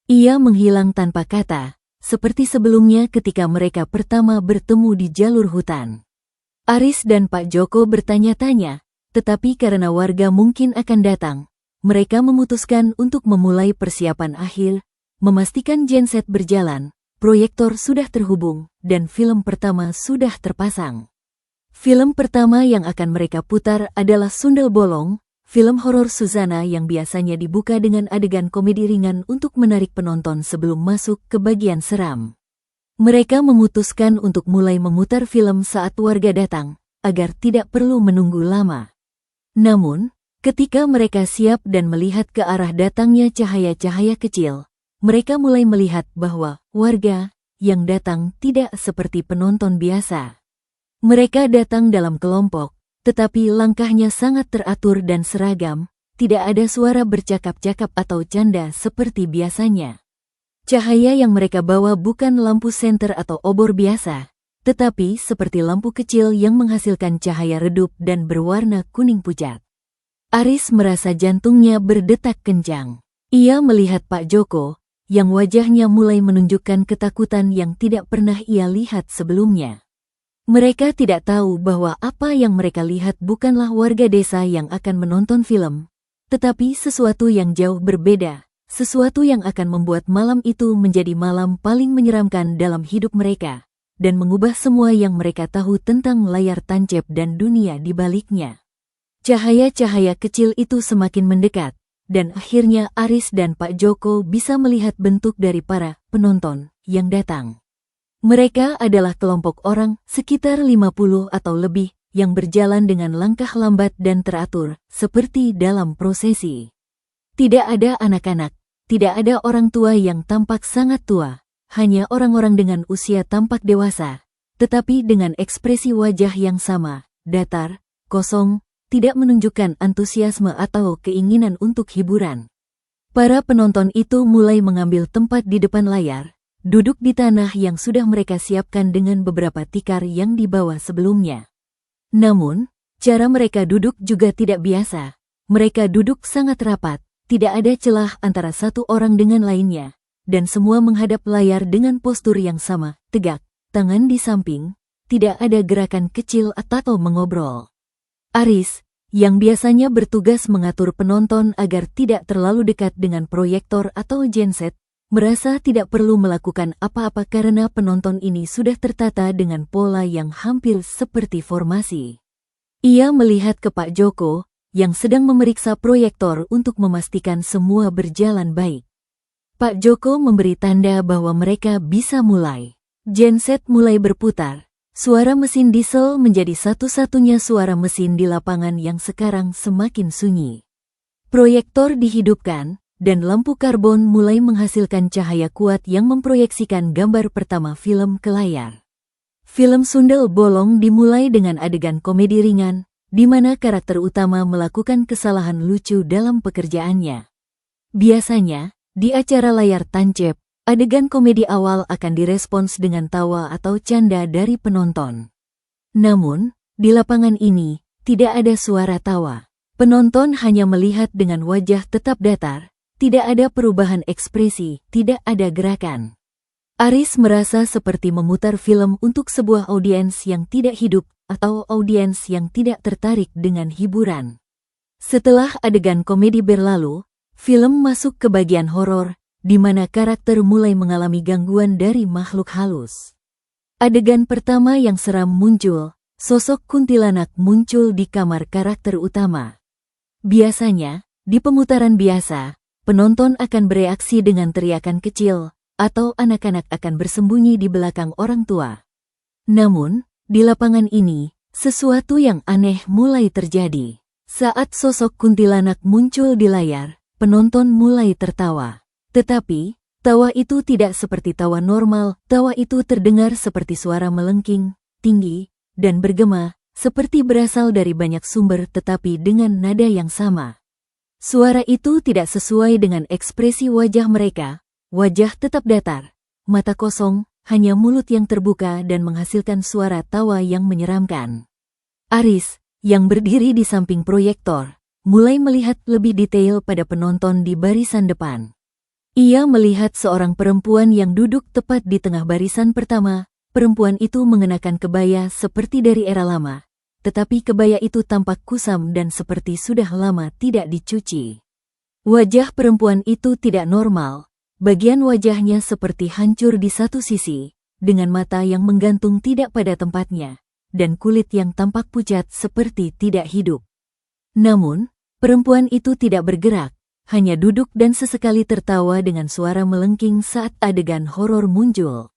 Ia menghilang tanpa kata, seperti sebelumnya ketika mereka pertama bertemu di jalur hutan. Aris dan Pak Joko bertanya-tanya, tetapi karena warga mungkin akan datang, mereka memutuskan untuk memulai persiapan akhir, memastikan genset berjalan, proyektor sudah terhubung, dan film pertama sudah terpasang. Film pertama yang akan mereka putar adalah Sundel Bolong, film horor Suzana yang biasanya dibuka dengan adegan komedi ringan untuk menarik penonton sebelum masuk ke bagian seram. Mereka memutuskan untuk mulai memutar film saat warga datang, agar tidak perlu menunggu lama. Namun, ketika mereka siap dan melihat ke arah datangnya cahaya-cahaya kecil, mereka mulai melihat bahwa warga yang datang tidak seperti penonton biasa. Mereka datang dalam kelompok, tetapi langkahnya sangat teratur dan seragam, tidak ada suara bercakap-cakap atau canda seperti biasanya. Cahaya yang mereka bawa bukan lampu senter atau obor biasa, tetapi seperti lampu kecil yang menghasilkan cahaya redup dan berwarna kuning pucat. Aris merasa jantungnya berdetak kencang. Ia melihat Pak Joko, yang wajahnya mulai menunjukkan ketakutan yang tidak pernah ia lihat sebelumnya. Mereka tidak tahu bahwa apa yang mereka lihat bukanlah warga desa yang akan menonton film, tetapi sesuatu yang jauh berbeda, sesuatu yang akan membuat malam itu menjadi malam paling menyeramkan dalam hidup mereka, dan mengubah semua yang mereka tahu tentang layar tancap dan dunia di baliknya. Cahaya-cahaya kecil itu semakin mendekat, dan akhirnya Aris dan Pak Joko bisa melihat bentuk dari para penonton yang datang. Mereka adalah kelompok orang sekitar 50 atau lebih yang berjalan dengan langkah lambat dan teratur, seperti dalam prosesi. Tidak ada anak-anak, tidak ada orang tua yang tampak sangat tua, hanya orang-orang dengan usia tampak dewasa, tetapi dengan ekspresi wajah yang sama, datar, kosong, tidak menunjukkan antusiasme atau keinginan untuk hiburan. Para penonton itu mulai mengambil tempat di depan layar, duduk di tanah yang sudah mereka siapkan dengan beberapa tikar yang dibawa sebelumnya. Namun, cara mereka duduk juga tidak biasa. Mereka duduk sangat rapat, tidak ada celah antara satu orang dengan lainnya, dan semua menghadap layar dengan postur yang sama, tegak, tangan di samping, tidak ada gerakan kecil atau mengobrol. Aris, yang biasanya bertugas mengatur penonton agar tidak terlalu dekat dengan proyektor atau genset, merasa tidak perlu melakukan apa-apa karena penonton ini sudah tertata dengan pola yang hampir seperti formasi. Ia melihat ke Pak Joko, yang sedang memeriksa proyektor untuk memastikan semua berjalan baik. Pak Joko memberi tanda bahwa mereka bisa mulai. Genset mulai berputar. Suara mesin diesel menjadi satu-satunya suara mesin di lapangan yang sekarang semakin sunyi. Proyektor dihidupkan, dan lampu karbon mulai menghasilkan cahaya kuat yang memproyeksikan gambar pertama film ke layar. Film Sundel Bolong dimulai dengan adegan komedi ringan, di mana karakter utama melakukan kesalahan lucu dalam pekerjaannya. Biasanya, di acara layar tancap, adegan komedi awal akan direspons dengan tawa atau canda dari penonton. Namun, di lapangan ini, tidak ada suara tawa. Penonton hanya melihat dengan wajah tetap datar, tidak ada perubahan ekspresi, tidak ada gerakan. Aris merasa seperti memutar film untuk sebuah audiens yang tidak hidup atau audiens yang tidak tertarik dengan hiburan. Setelah adegan komedi berlalu, film masuk ke bagian horor, di mana karakter mulai mengalami gangguan dari makhluk halus. Adegan pertama yang seram muncul, sosok kuntilanak muncul di kamar karakter utama. Biasanya, di pemutaran biasa, penonton akan bereaksi dengan teriakan kecil, atau anak-anak akan bersembunyi di belakang orang tua. Namun, di lapangan ini, sesuatu yang aneh mulai terjadi. Saat sosok kuntilanak muncul di layar, penonton mulai tertawa. Tetapi, tawa itu tidak seperti tawa normal, tawa itu terdengar seperti suara melengking, tinggi, dan bergema, seperti berasal dari banyak sumber tetapi dengan nada yang sama. Suara itu tidak sesuai dengan ekspresi wajah mereka. Wajah tetap datar, mata kosong, hanya mulut yang terbuka dan menghasilkan suara tawa yang menyeramkan. Aris, yang berdiri di samping proyektor, mulai melihat lebih detail pada penonton di barisan depan. Ia melihat seorang perempuan yang duduk tepat di tengah barisan pertama. Perempuan itu mengenakan kebaya seperti dari era lama, tetapi kebaya itu tampak kusam dan seperti sudah lama tidak dicuci. Wajah perempuan itu tidak normal. Bagian wajahnya seperti hancur di satu sisi, dengan mata yang menggantung tidak pada tempatnya, dan kulit yang tampak pucat seperti tidak hidup. Namun, perempuan itu tidak bergerak, hanya duduk dan sesekali tertawa dengan suara melengking saat adegan horor muncul.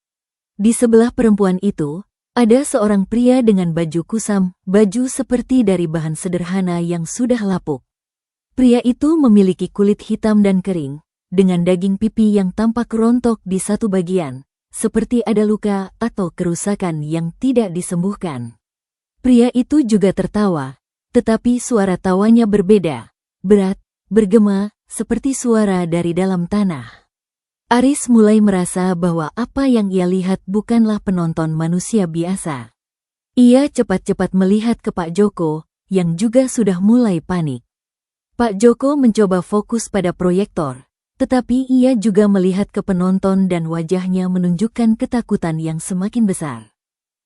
Di sebelah perempuan itu, ada seorang pria dengan baju kusam, baju seperti dari bahan sederhana yang sudah lapuk. Pria itu memiliki kulit hitam dan kering, dengan daging pipi yang tampak rontok di satu bagian, seperti ada luka atau kerusakan yang tidak disembuhkan. Pria itu juga tertawa, tetapi suara tawanya berbeda, berat, bergema, seperti suara dari dalam tanah. Aris mulai merasa bahwa apa yang ia lihat bukanlah penonton manusia biasa. Ia cepat-cepat melihat ke Pak Joko, yang juga sudah mulai panik. Pak Joko mencoba fokus pada proyektor, tetapi ia juga melihat ke penonton dan wajahnya menunjukkan ketakutan yang semakin besar.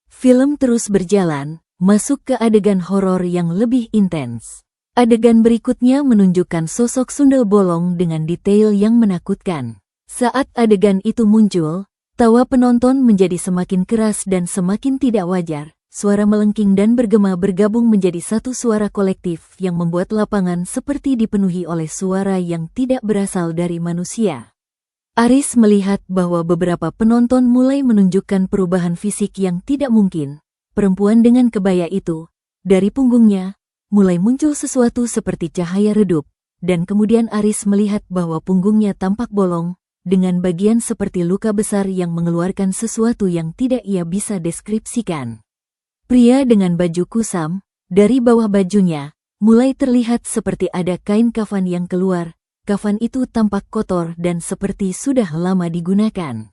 Film terus berjalan, masuk ke adegan horor yang lebih intens. Adegan berikutnya menunjukkan sosok sundel bolong dengan detail yang menakutkan. Saat adegan itu muncul, tawa penonton menjadi semakin keras dan semakin tidak wajar. Suara melengking dan bergema bergabung menjadi satu suara kolektif yang membuat lapangan seperti dipenuhi oleh suara yang tidak berasal dari manusia. Aris melihat bahwa beberapa penonton mulai menunjukkan perubahan fisik yang tidak mungkin. Perempuan dengan kebaya itu, dari punggungnya, mulai muncul sesuatu seperti cahaya redup, dan kemudian Aris melihat bahwa punggungnya tampak bolong, dengan bagian seperti luka besar yang mengeluarkan sesuatu yang tidak ia bisa deskripsikan. Pria dengan baju kusam, dari bawah bajunya, mulai terlihat seperti ada kain kafan yang keluar. Kafan itu tampak kotor dan seperti sudah lama digunakan.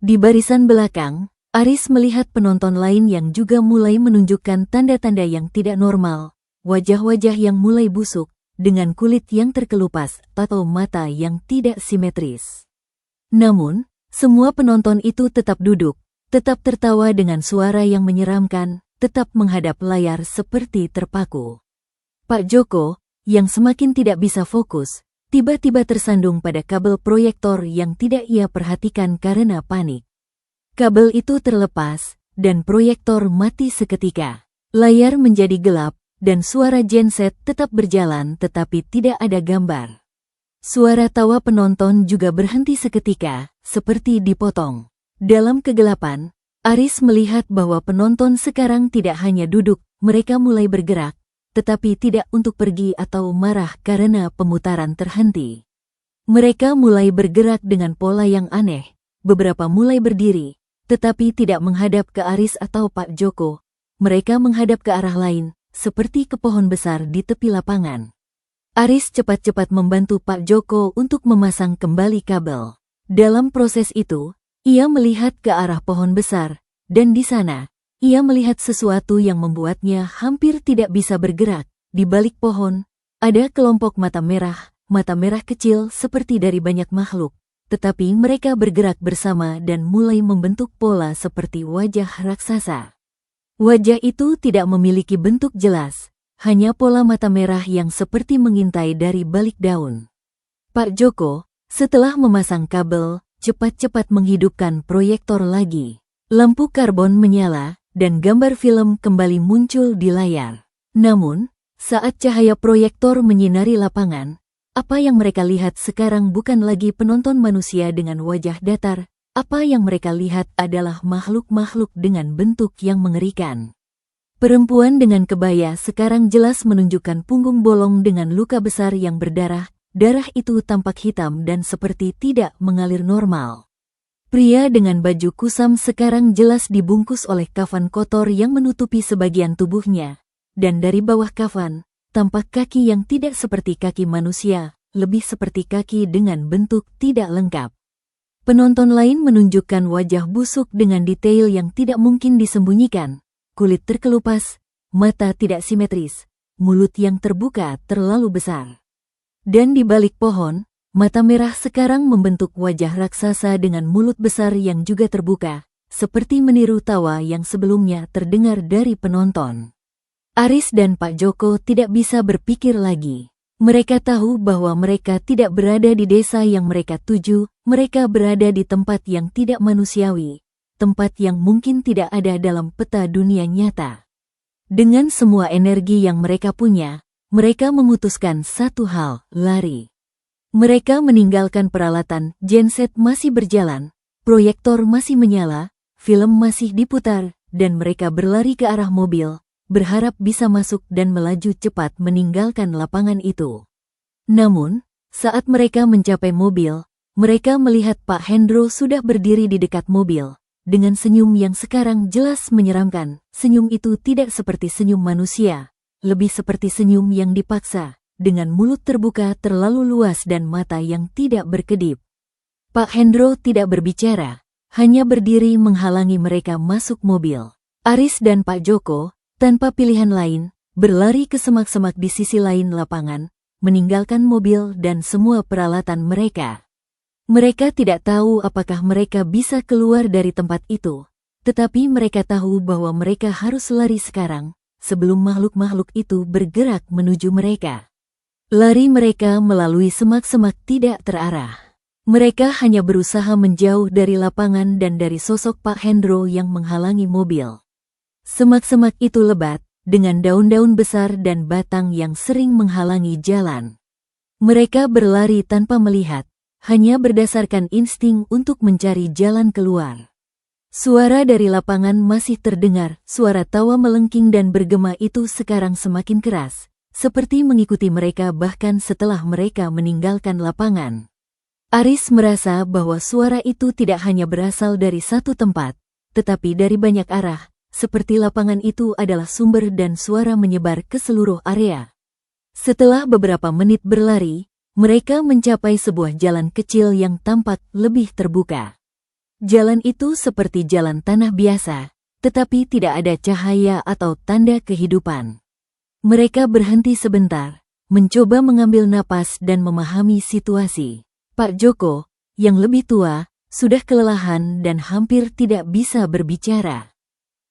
Di barisan belakang, Aris melihat penonton lain yang juga mulai menunjukkan tanda-tanda yang tidak normal. Wajah-wajah yang mulai busuk, dengan kulit yang terkelupas atau mata yang tidak simetris. Namun, semua penonton itu tetap duduk, tetap tertawa dengan suara yang menyeramkan, tetap menghadap layar seperti terpaku. Pak Joko, yang semakin tidak bisa fokus, tiba-tiba tersandung pada kabel proyektor yang tidak ia perhatikan karena panik. Kabel itu terlepas, dan proyektor mati seketika. Layar menjadi gelap, dan suara genset tetap berjalan tetapi tidak ada gambar. Suara tawa penonton juga berhenti seketika, seperti dipotong. Dalam kegelapan, Aris melihat bahwa penonton sekarang tidak hanya duduk, mereka mulai bergerak, tetapi tidak untuk pergi atau marah karena pemutaran terhenti. Mereka mulai bergerak dengan pola yang aneh, beberapa mulai berdiri, tetapi tidak menghadap ke Aris atau Pak Joko. Mereka menghadap ke arah lain, seperti ke pohon besar di tepi lapangan. Aris cepat-cepat membantu Pak Joko untuk memasang kembali kabel. Dalam proses itu, ia melihat ke arah pohon besar, dan di sana, ia melihat sesuatu yang membuatnya hampir tidak bisa bergerak. Di balik pohon, ada kelompok mata merah kecil seperti dari banyak makhluk. tetapi mereka bergerak bersama dan mulai membentuk pola seperti wajah raksasa. Wajah itu tidak memiliki bentuk jelas, hanya pola mata merah yang seperti mengintai dari balik daun. Pak Joko, setelah memasang kabel, cepat-cepat menghidupkan proyektor lagi. Lampu karbon menyala, dan gambar film kembali muncul di layar. Namun, saat cahaya proyektor menyinari lapangan, apa yang mereka lihat sekarang bukan lagi penonton manusia dengan wajah datar, apa yang mereka lihat adalah makhluk-makhluk dengan bentuk yang mengerikan. Perempuan dengan kebaya sekarang jelas menunjukkan punggung bolong dengan luka besar yang berdarah, darah itu tampak hitam dan seperti tidak mengalir normal. Pria dengan baju kusam sekarang jelas dibungkus oleh kafan kotor yang menutupi sebagian tubuhnya, dan dari bawah kafan, tampak kaki yang tidak seperti kaki manusia, lebih seperti kaki dengan bentuk tidak lengkap. Penonton lain menunjukkan wajah busuk dengan detail yang tidak mungkin disembunyikan, kulit terkelupas, mata tidak simetris, mulut yang terbuka terlalu besar. Dan di balik pohon, mata merah sekarang membentuk wajah raksasa dengan mulut besar yang juga terbuka, seperti meniru tawa yang sebelumnya terdengar dari penonton. Aris dan Pak Joko tidak bisa berpikir lagi. Mereka tahu bahwa mereka tidak berada di desa yang mereka tuju, mereka berada di tempat yang tidak manusiawi, tempat yang mungkin tidak ada dalam peta dunia nyata. Dengan semua energi yang mereka punya, mereka memutuskan satu hal, lari. Mereka meninggalkan peralatan, genset masih berjalan, proyektor masih menyala, film masih diputar, dan mereka berlari ke arah mobil, berharap bisa masuk dan melaju cepat meninggalkan lapangan itu. Namun, saat mereka mencapai mobil, mereka melihat Pak Hendro sudah berdiri di dekat mobil, dengan senyum yang sekarang jelas menyeramkan. Senyum itu tidak seperti senyum manusia, lebih seperti senyum yang dipaksa, dengan mulut terbuka terlalu luas dan mata yang tidak berkedip. Pak Hendro tidak berbicara, hanya berdiri menghalangi mereka masuk mobil. Aris dan Pak Joko, tanpa pilihan lain, berlari ke semak-semak di sisi lain lapangan, meninggalkan mobil dan semua peralatan mereka. Mereka tidak tahu apakah mereka bisa keluar dari tempat itu, tetapi mereka tahu bahwa mereka harus lari sekarang, sebelum makhluk-makhluk itu bergerak menuju mereka. Lari mereka melalui semak-semak tidak terarah. Mereka hanya berusaha menjauh dari lapangan dan dari sosok Pak Hendro yang menghalangi mobil. Semak-semak itu lebat, dengan daun-daun besar dan batang yang sering menghalangi jalan. Mereka berlari tanpa melihat, hanya berdasarkan insting untuk mencari jalan keluar. Suara dari lapangan masih terdengar, suara tawa melengking dan bergema itu sekarang semakin keras, seperti mengikuti mereka bahkan setelah mereka meninggalkan lapangan. Aris merasa bahwa suara itu tidak hanya berasal dari satu tempat, tetapi dari banyak arah, seperti lapangan itu adalah sumber dan suara menyebar ke seluruh area. Setelah beberapa menit berlari, mereka mencapai sebuah jalan kecil yang tampak lebih terbuka. Jalan itu seperti jalan tanah biasa, tetapi tidak ada cahaya atau tanda kehidupan. Mereka berhenti sebentar, mencoba mengambil napas dan memahami situasi. Pak Joko, yang lebih tua, sudah kelelahan dan hampir tidak bisa berbicara.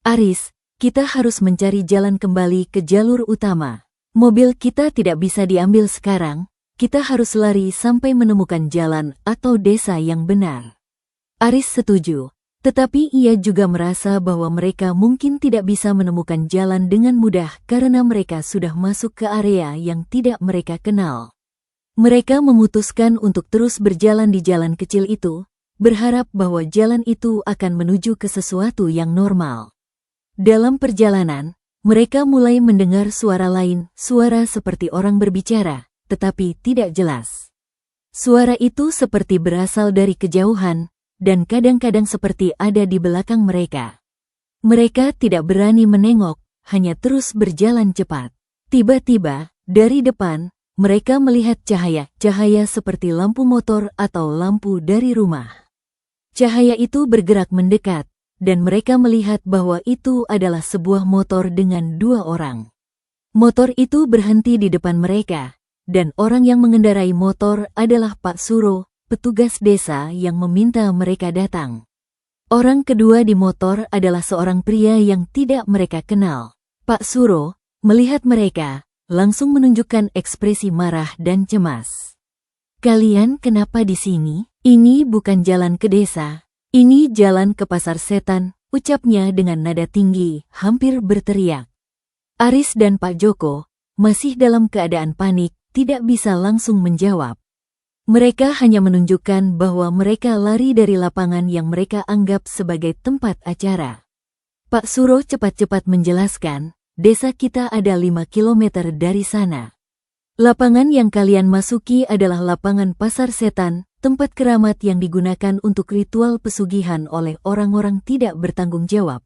Aris, kita harus mencari jalan kembali ke jalur utama. Mobil kita tidak bisa diambil sekarang, kita harus lari sampai menemukan jalan atau desa yang benar. Aris setuju, tetapi ia juga merasa bahwa mereka mungkin tidak bisa menemukan jalan dengan mudah karena mereka sudah masuk ke area yang tidak mereka kenal. Mereka memutuskan untuk terus berjalan di jalan kecil itu, berharap bahwa jalan itu akan menuju ke sesuatu yang normal. Dalam perjalanan, mereka mulai mendengar suara lain, suara seperti orang berbicara, tetapi tidak jelas. Suara itu seperti berasal dari kejauhan, dan kadang-kadang seperti ada di belakang mereka. Mereka tidak berani menengok, hanya terus berjalan cepat. Tiba-tiba, dari depan, mereka melihat cahaya seperti lampu motor atau lampu dari rumah. Cahaya itu bergerak mendekat, dan mereka melihat bahwa itu adalah sebuah motor dengan dua orang. Motor itu berhenti di depan mereka, dan orang yang mengendarai motor adalah Pak Suro, petugas desa yang meminta mereka datang. Orang kedua di motor adalah seorang pria yang tidak mereka kenal. Pak Suro, melihat mereka, langsung menunjukkan ekspresi marah dan cemas. "Kalian kenapa di sini? Ini bukan jalan ke desa. Ini jalan ke pasar setan," ucapnya dengan nada tinggi, hampir berteriak. Aris dan Pak Joko masih dalam keadaan panik, tidak bisa langsung menjawab. Mereka hanya menunjukkan bahwa mereka lari dari lapangan yang mereka anggap sebagai tempat acara. Pak Suro cepat-cepat menjelaskan, "Desa kita ada 5 kilometer dari sana. Lapangan yang kalian masuki adalah lapangan pasar setan, tempat keramat yang digunakan untuk ritual pesugihan oleh orang-orang tidak bertanggung jawab.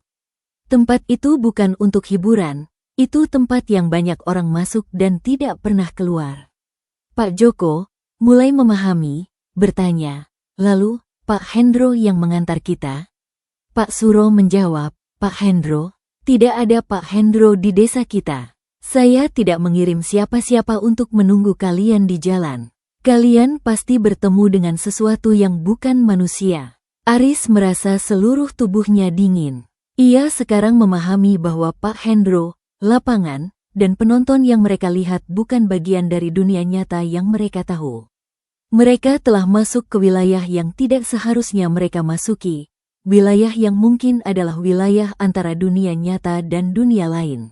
Tempat itu bukan untuk hiburan, itu tempat yang banyak orang masuk dan tidak pernah keluar." Pak Joko mulai memahami, bertanya, "Lalu, Pak Hendro yang mengantar kita?" Pak Suro menjawab, "Pak Hendro? Tidak ada Pak Hendro di desa kita. Saya tidak mengirim siapa-siapa untuk menunggu kalian di jalan. Kalian pasti bertemu dengan sesuatu yang bukan manusia." Aris merasa seluruh tubuhnya dingin. Ia sekarang memahami bahwa Pak Hendro, lapangan, dan penonton yang mereka lihat bukan bagian dari dunia nyata yang mereka tahu. Mereka telah masuk ke wilayah yang tidak seharusnya mereka masuki, wilayah yang mungkin adalah wilayah antara dunia nyata dan dunia lain.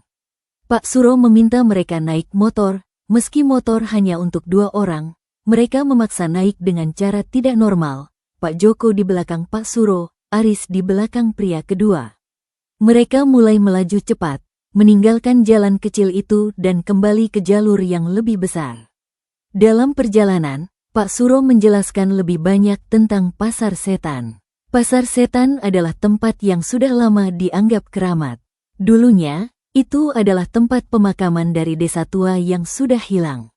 Pak Suro meminta mereka naik motor, meski motor hanya untuk 2 orang, mereka memaksa naik dengan cara tidak normal. Pak Joko di belakang Pak Suro, Aris di belakang pria kedua. Mereka mulai melaju cepat, meninggalkan jalan kecil itu dan kembali ke jalur yang lebih besar. Dalam perjalanan, Pak Suro menjelaskan lebih banyak tentang pasar setan. Pasar setan adalah tempat yang sudah lama dianggap keramat. Dulunya, itu adalah tempat pemakaman dari desa tua yang sudah hilang.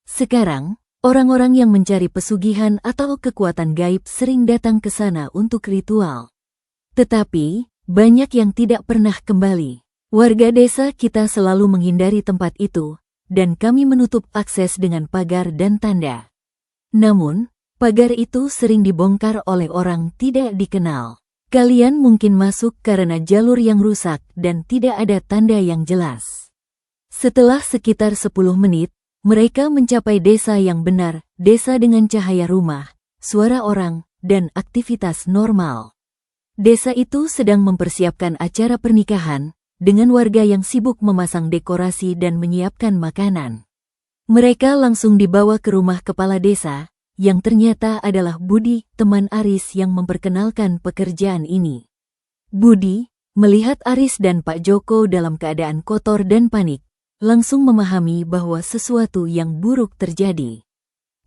Sekarang, orang-orang yang mencari pesugihan atau kekuatan gaib sering datang ke sana untuk ritual. Tetapi, banyak yang tidak pernah kembali. Warga desa kita selalu menghindari tempat itu, dan kami menutup akses dengan pagar dan tanda. Namun, pagar itu sering dibongkar oleh orang tidak dikenal. Kalian mungkin masuk karena jalur yang rusak dan tidak ada tanda yang jelas. Setelah sekitar 10 menit, mereka mencapai desa yang benar, desa dengan cahaya rumah, suara orang, dan aktivitas normal. Desa itu sedang mempersiapkan acara pernikahan, dengan warga yang sibuk memasang dekorasi dan menyiapkan makanan. Mereka langsung dibawa ke rumah kepala desa, yang ternyata adalah Budi, teman Aris yang memperkenalkan pekerjaan ini. Budi, melihat Aris dan Pak Joko dalam keadaan kotor dan panik, langsung memahami bahwa sesuatu yang buruk terjadi.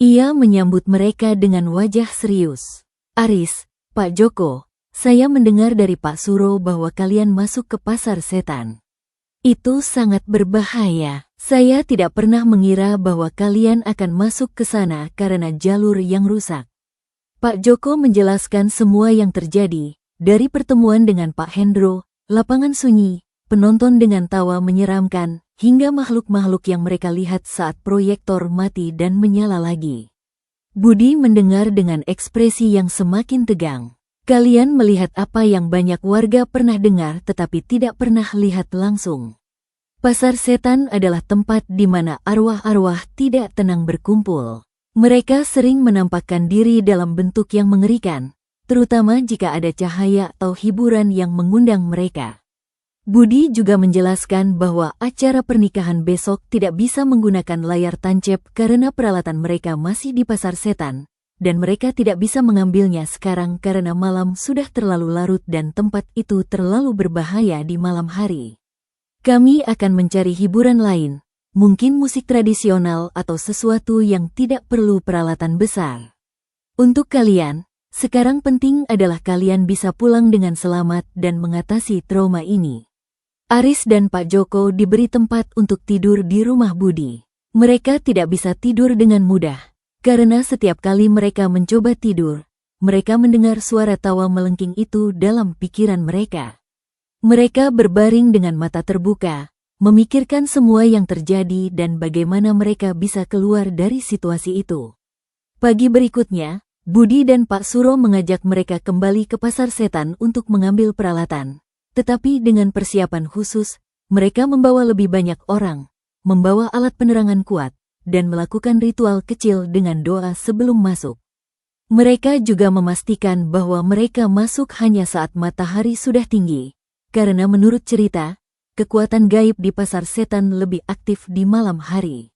Ia menyambut mereka dengan wajah serius. "Aris, Pak Joko, saya mendengar dari Pak Suro bahwa kalian masuk ke pasar setan. Itu sangat berbahaya. Saya tidak pernah mengira bahwa kalian akan masuk ke sana karena jalur yang rusak." Pak Joko menjelaskan semua yang terjadi, dari pertemuan dengan Pak Hendro, lapangan sunyi, penonton dengan tawa menyeramkan, hingga makhluk-makhluk yang mereka lihat saat proyektor mati dan menyala lagi. Budi mendengar dengan ekspresi yang semakin tegang. "Kalian melihat apa yang banyak warga pernah dengar tetapi tidak pernah lihat langsung. Pasar setan adalah tempat di mana arwah-arwah tidak tenang berkumpul. Mereka sering menampakkan diri dalam bentuk yang mengerikan, terutama jika ada cahaya atau hiburan yang mengundang mereka." Budi juga menjelaskan bahwa acara pernikahan besok tidak bisa menggunakan layar tancap karena peralatan mereka masih di pasar setan, dan mereka tidak bisa mengambilnya sekarang karena malam sudah terlalu larut dan tempat itu terlalu berbahaya di malam hari. "Kami akan mencari hiburan lain, mungkin musik tradisional atau sesuatu yang tidak perlu peralatan besar. Untuk kalian, sekarang penting adalah kalian bisa pulang dengan selamat dan mengatasi trauma ini." Aris dan Pak Joko diberi tempat untuk tidur di rumah Budi. Mereka tidak bisa tidur dengan mudah, karena setiap kali mereka mencoba tidur, mereka mendengar suara tawa melengking itu dalam pikiran mereka. Mereka berbaring dengan mata terbuka, memikirkan semua yang terjadi dan bagaimana mereka bisa keluar dari situasi itu. Pagi berikutnya, Budi dan Pak Suro mengajak mereka kembali ke pasar setan untuk mengambil peralatan. Tetapi dengan persiapan khusus, mereka membawa lebih banyak orang, membawa alat penerangan kuat, dan melakukan ritual kecil dengan doa sebelum masuk. Mereka juga memastikan bahwa mereka masuk hanya saat matahari sudah tinggi, karena menurut cerita, kekuatan gaib di pasar setan lebih aktif di malam hari.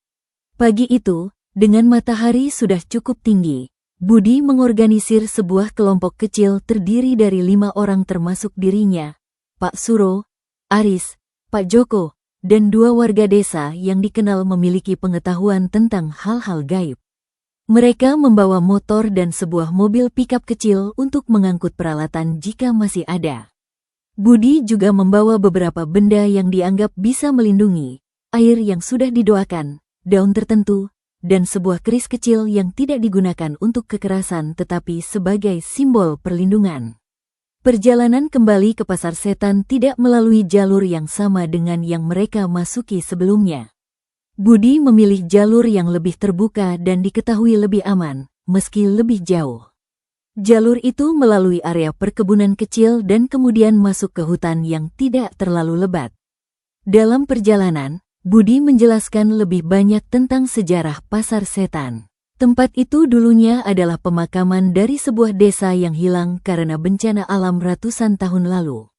Pagi itu, dengan matahari sudah cukup tinggi, Budi mengorganisir sebuah kelompok kecil terdiri dari 5 orang termasuk dirinya, Pak Suro, Aris, Pak Joko, dan 2 warga desa yang dikenal memiliki pengetahuan tentang hal-hal gaib. Mereka membawa motor dan sebuah mobil pikap kecil untuk mengangkut peralatan jika masih ada. Budi juga membawa beberapa benda yang dianggap bisa melindungi, air yang sudah didoakan, daun tertentu, dan sebuah keris kecil yang tidak digunakan untuk kekerasan tetapi sebagai simbol perlindungan. Perjalanan kembali ke pasar setan tidak melalui jalur yang sama dengan yang mereka masuki sebelumnya. Budi memilih jalur yang lebih terbuka dan diketahui lebih aman, meski lebih jauh. Jalur itu melalui area perkebunan kecil dan kemudian masuk ke hutan yang tidak terlalu lebat. Dalam perjalanan, Budi menjelaskan lebih banyak tentang sejarah pasar setan. Tempat itu dulunya adalah pemakaman dari sebuah desa yang hilang karena bencana alam ratusan tahun lalu.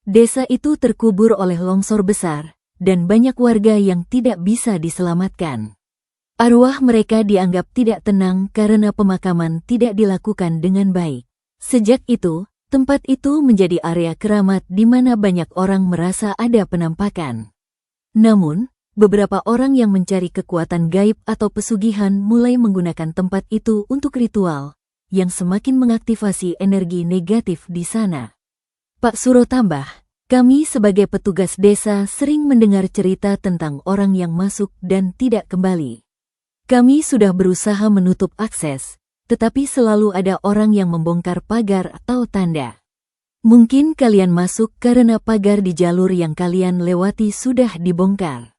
Desa itu terkubur oleh longsor besar, dan banyak warga yang tidak bisa diselamatkan. Arwah mereka dianggap tidak tenang karena pemakaman tidak dilakukan dengan baik. Sejak itu, tempat itu menjadi area keramat di mana banyak orang merasa ada penampakan. Namun, beberapa orang yang mencari kekuatan gaib atau pesugihan mulai menggunakan tempat itu untuk ritual, yang semakin mengaktifasi energi negatif di sana. Pak Suro tambah, kami sebagai petugas desa sering mendengar cerita tentang orang yang masuk dan tidak kembali. Kami sudah berusaha menutup akses, tetapi selalu ada orang yang membongkar pagar atau tanda. Mungkin kalian masuk karena pagar di jalur yang kalian lewati sudah dibongkar.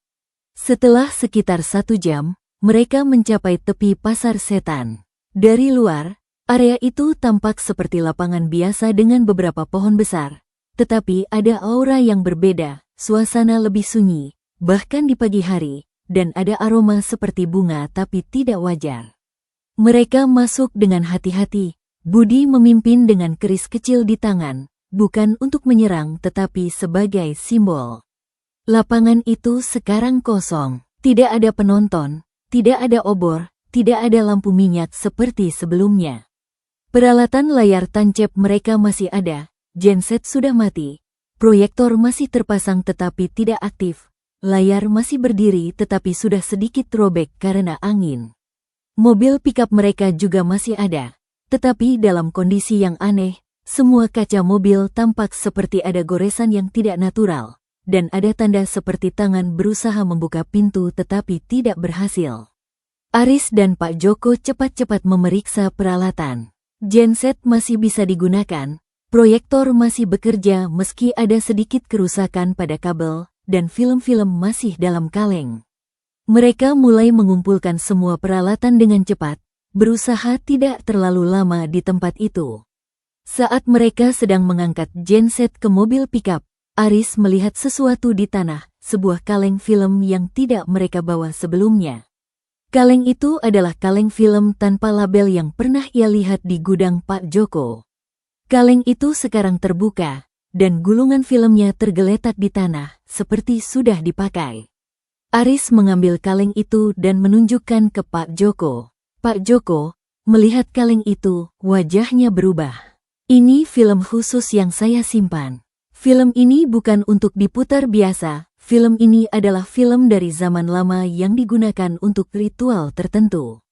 Setelah sekitar 1 jam, mereka mencapai tepi pasar setan. Dari luar, area itu tampak seperti lapangan biasa dengan beberapa pohon besar. Tetapi ada aura yang berbeda, suasana lebih sunyi, bahkan di pagi hari, dan ada aroma seperti bunga tapi tidak wajar. Mereka masuk dengan hati-hati. Budi memimpin dengan keris kecil di tangan, bukan untuk menyerang tetapi sebagai simbol. Lapangan itu sekarang kosong, tidak ada penonton, tidak ada obor, tidak ada lampu minyak seperti sebelumnya. Peralatan layar tancap mereka masih ada, genset sudah mati, proyektor masih terpasang tetapi tidak aktif, layar masih berdiri tetapi sudah sedikit robek karena angin. Mobil pikap mereka juga masih ada, tetapi dalam kondisi yang aneh. Semua kaca mobil tampak seperti ada goresan yang tidak natural, dan ada tanda seperti tangan berusaha membuka pintu tetapi tidak berhasil. Aris dan Pak Joko cepat-cepat memeriksa peralatan. Genset masih bisa digunakan, proyektor masih bekerja meski ada sedikit kerusakan pada kabel, dan film-film masih dalam kaleng. Mereka mulai mengumpulkan semua peralatan dengan cepat, berusaha tidak terlalu lama di tempat itu. Saat mereka sedang mengangkat genset ke mobil pikap, Aris melihat sesuatu di tanah, sebuah kaleng film yang tidak mereka bawa sebelumnya. Kaleng itu adalah kaleng film tanpa label yang pernah ia lihat di gudang Pak Joko. Kaleng itu sekarang terbuka, dan gulungan filmnya tergeletak di tanah, seperti sudah dipakai. Aris mengambil kaleng itu dan menunjukkan ke Pak Joko. Pak Joko, melihat kaleng itu, wajahnya berubah. Ini film khusus yang saya simpan. Film ini bukan untuk diputar biasa, film ini adalah film dari zaman lama yang digunakan untuk ritual tertentu.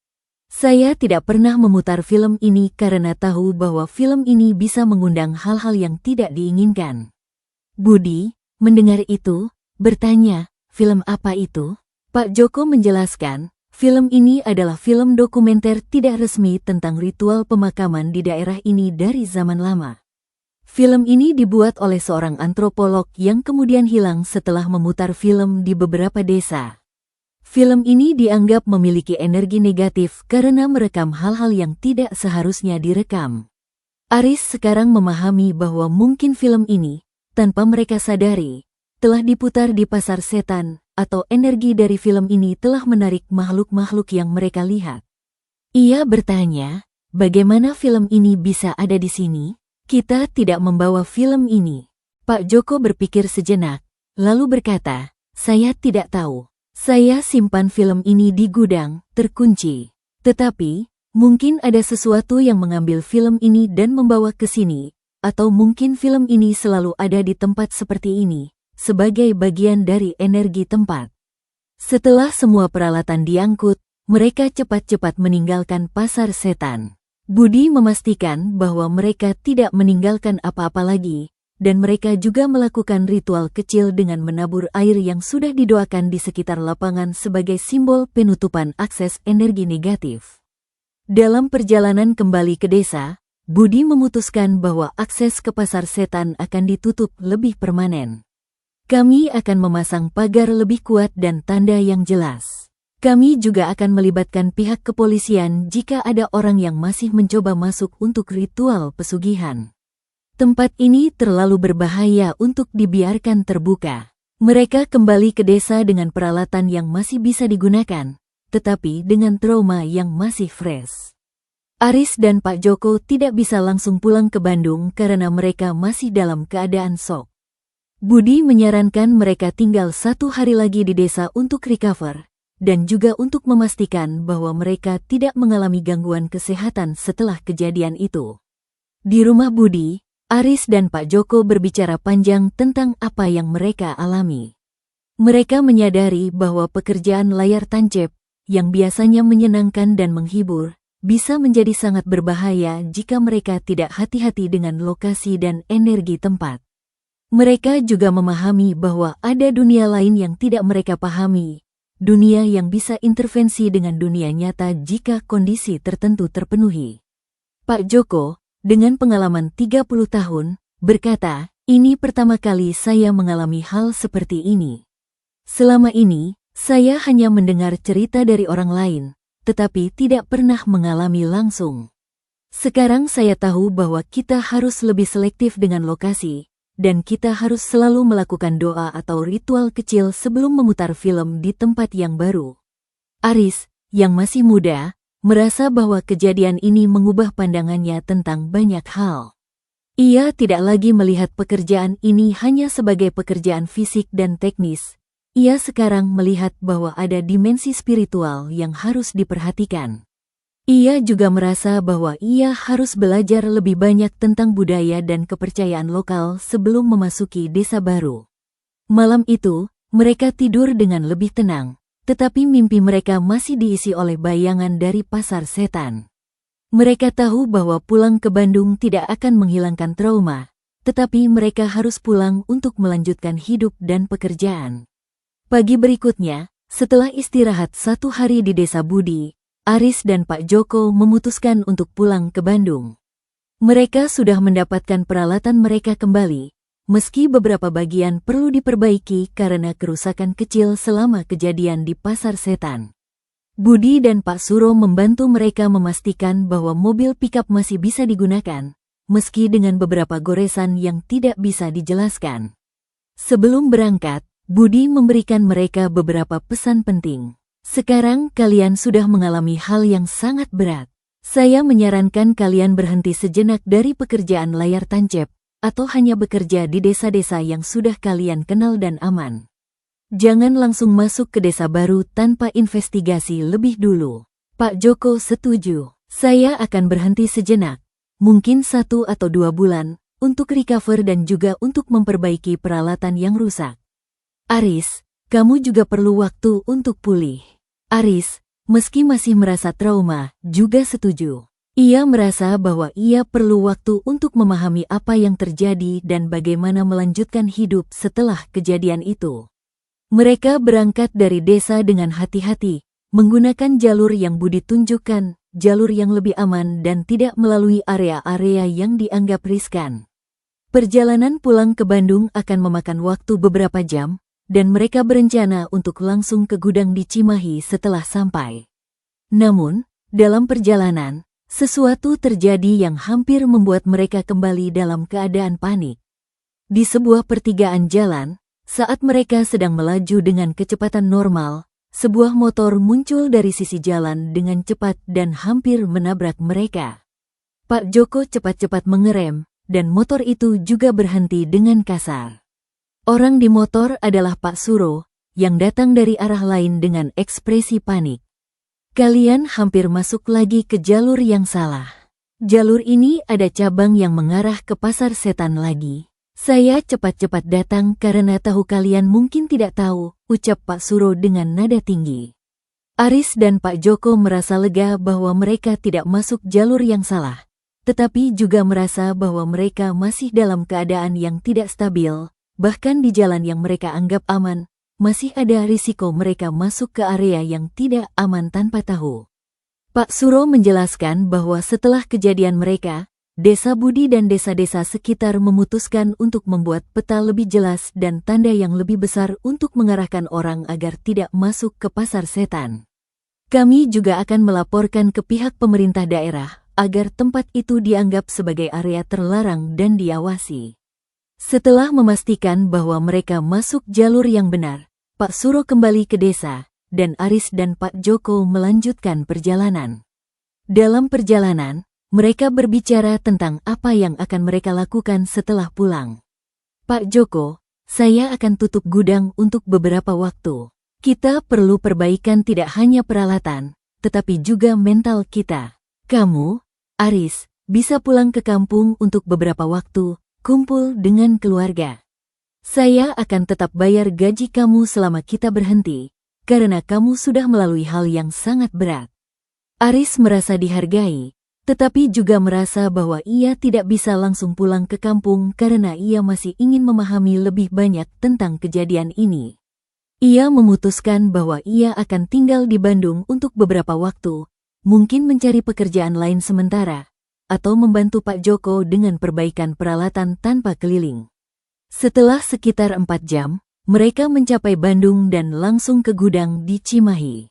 Saya tidak pernah memutar film ini karena tahu bahwa film ini bisa mengundang hal-hal yang tidak diinginkan. Budi, mendengar itu, bertanya, film apa itu? Pak Joko menjelaskan, film ini adalah film dokumenter tidak resmi tentang ritual pemakaman di daerah ini dari zaman lama. Film ini dibuat oleh seorang antropolog yang kemudian hilang setelah memutar film di beberapa desa. Film ini dianggap memiliki energi negatif karena merekam hal-hal yang tidak seharusnya direkam. Aris sekarang memahami bahwa mungkin film ini, tanpa mereka sadari, telah diputar di pasar setan, atau energi dari film ini telah menarik makhluk-makhluk yang mereka lihat. Ia bertanya, bagaimana film ini bisa ada di sini? Kita tidak membawa film ini. Pak Joko berpikir sejenak, lalu berkata, saya tidak tahu. Saya simpan film ini di gudang, terkunci. Tetapi, mungkin ada sesuatu yang mengambil film ini dan membawa ke sini, atau mungkin film ini selalu ada di tempat seperti ini, sebagai bagian dari energi tempat. Setelah semua peralatan diangkut, mereka cepat-cepat meninggalkan pasar setan. Budi memastikan bahwa mereka tidak meninggalkan apa-apa lagi, dan mereka juga melakukan ritual kecil dengan menabur air yang sudah didoakan di sekitar lapangan sebagai simbol penutupan akses energi negatif. Dalam perjalanan kembali ke desa, Budi memutuskan bahwa akses ke pasar setan akan ditutup lebih permanen. Kami akan memasang pagar lebih kuat dan tanda yang jelas. Kami juga akan melibatkan pihak kepolisian jika ada orang yang masih mencoba masuk untuk ritual pesugihan. Tempat ini terlalu berbahaya untuk dibiarkan terbuka. Mereka kembali ke desa dengan peralatan yang masih bisa digunakan, tetapi dengan trauma yang masih fresh. Aris dan Pak Joko tidak bisa langsung pulang ke Bandung karena mereka masih dalam keadaan shock. Budi menyarankan mereka tinggal 1 hari lagi di desa untuk recover, dan juga untuk memastikan bahwa mereka tidak mengalami gangguan kesehatan setelah kejadian itu. Di rumah Budi, Aris dan Pak Joko berbicara panjang tentang apa yang mereka alami. Mereka menyadari bahwa pekerjaan layar tancap, yang biasanya menyenangkan dan menghibur, bisa menjadi sangat berbahaya jika mereka tidak hati-hati dengan lokasi dan energi tempat. Mereka juga memahami bahwa ada dunia lain yang tidak mereka pahami, dunia yang bisa intervensi dengan dunia nyata jika kondisi tertentu terpenuhi. Pak Joko, dengan pengalaman 30 tahun, berkata, ini pertama kali saya mengalami hal seperti ini. Selama ini, saya hanya mendengar cerita dari orang lain, tetapi tidak pernah mengalami langsung. Sekarang saya tahu bahwa kita harus lebih selektif dengan lokasi, dan kita harus selalu melakukan doa atau ritual kecil sebelum memutar film di tempat yang baru. Aris, yang masih muda, merasa bahwa kejadian ini mengubah pandangannya tentang banyak hal. Ia tidak lagi melihat pekerjaan ini hanya sebagai pekerjaan fisik dan teknis. Ia sekarang melihat bahwa ada dimensi spiritual yang harus diperhatikan. Ia juga merasa bahwa ia harus belajar lebih banyak tentang budaya dan kepercayaan lokal sebelum memasuki desa baru. Malam itu, mereka tidur dengan lebih tenang. Tetapi mimpi mereka masih diisi oleh bayangan dari pasar setan. Mereka tahu bahwa pulang ke Bandung tidak akan menghilangkan trauma, tetapi mereka harus pulang untuk melanjutkan hidup dan pekerjaan. Pagi berikutnya, setelah istirahat 1 hari di desa Budi, Aris dan Pak Joko memutuskan untuk pulang ke Bandung. Mereka sudah mendapatkan peralatan mereka kembali, meski beberapa bagian perlu diperbaiki karena kerusakan kecil selama kejadian di pasar setan. Budi dan Pak Suro membantu mereka memastikan bahwa mobil pickup masih bisa digunakan, meski dengan beberapa goresan yang tidak bisa dijelaskan. Sebelum berangkat, Budi memberikan mereka beberapa pesan penting. Sekarang kalian sudah mengalami hal yang sangat berat. Saya menyarankan kalian berhenti sejenak dari pekerjaan layar tancap, atau hanya bekerja di desa-desa yang sudah kalian kenal dan aman. Jangan langsung masuk ke desa baru tanpa investigasi lebih dulu. Pak Joko setuju. Saya akan berhenti sejenak, mungkin 1 atau 2 bulan, untuk recover dan juga untuk memperbaiki peralatan yang rusak. Aris, kamu juga perlu waktu untuk pulih. Aris, meski masih merasa trauma, juga setuju. Ia merasa bahwa ia perlu waktu untuk memahami apa yang terjadi dan bagaimana melanjutkan hidup setelah kejadian itu. Mereka berangkat dari desa dengan hati-hati, menggunakan jalur yang Budi tunjukkan, jalur yang lebih aman dan tidak melalui area-area yang dianggap riskan. Perjalanan pulang ke Bandung akan memakan waktu beberapa jam, dan mereka berencana untuk langsung ke gudang di Cimahi setelah sampai. Namun, dalam perjalanan, sesuatu terjadi yang hampir membuat mereka kembali dalam keadaan panik. Di sebuah pertigaan jalan, saat mereka sedang melaju dengan kecepatan normal, sebuah motor muncul dari sisi jalan dengan cepat dan hampir menabrak mereka. Pak Joko cepat-cepat mengerem, dan motor itu juga berhenti dengan kasar. Orang di motor adalah Pak Suro, yang datang dari arah lain dengan ekspresi panik. Kalian hampir masuk lagi ke jalur yang salah. Jalur ini ada cabang yang mengarah ke Pasar Setan lagi. Saya cepat-cepat datang karena tahu kalian mungkin tidak tahu, ucap Pak Suro dengan nada tinggi. Aris dan Pak Joko merasa lega bahwa mereka tidak masuk jalur yang salah, tetapi juga merasa bahwa mereka masih dalam keadaan yang tidak stabil, bahkan di jalan yang mereka anggap aman, masih ada risiko mereka masuk ke area yang tidak aman tanpa tahu. Pak Suro menjelaskan bahwa setelah kejadian mereka, Desa Budi dan desa-desa sekitar memutuskan untuk membuat peta lebih jelas dan tanda yang lebih besar untuk mengarahkan orang agar tidak masuk ke Pasar Setan. Kami juga akan melaporkan ke pihak pemerintah daerah agar tempat itu dianggap sebagai area terlarang dan diawasi. Setelah memastikan bahwa mereka masuk jalur yang benar, Pak Suro kembali ke desa, dan Aris dan Pak Joko melanjutkan perjalanan. Dalam perjalanan, mereka berbicara tentang apa yang akan mereka lakukan setelah pulang. Pak Joko, saya akan tutup gudang untuk beberapa waktu. Kita perlu perbaikan tidak hanya peralatan, tetapi juga mental kita. Kamu, Aris, bisa pulang ke kampung untuk beberapa waktu, kumpul dengan keluarga. Saya akan tetap bayar gaji kamu selama kita berhenti, karena kamu sudah melalui hal yang sangat berat. Aris merasa dihargai, tetapi juga merasa bahwa ia tidak bisa langsung pulang ke kampung karena ia masih ingin memahami lebih banyak tentang kejadian ini. Ia memutuskan bahwa ia akan tinggal di Bandung untuk beberapa waktu, mungkin mencari pekerjaan lain sementara, atau membantu Pak Joko dengan perbaikan peralatan tanpa keliling. Setelah sekitar 4 jam, mereka mencapai Bandung dan langsung ke gudang di Cimahi.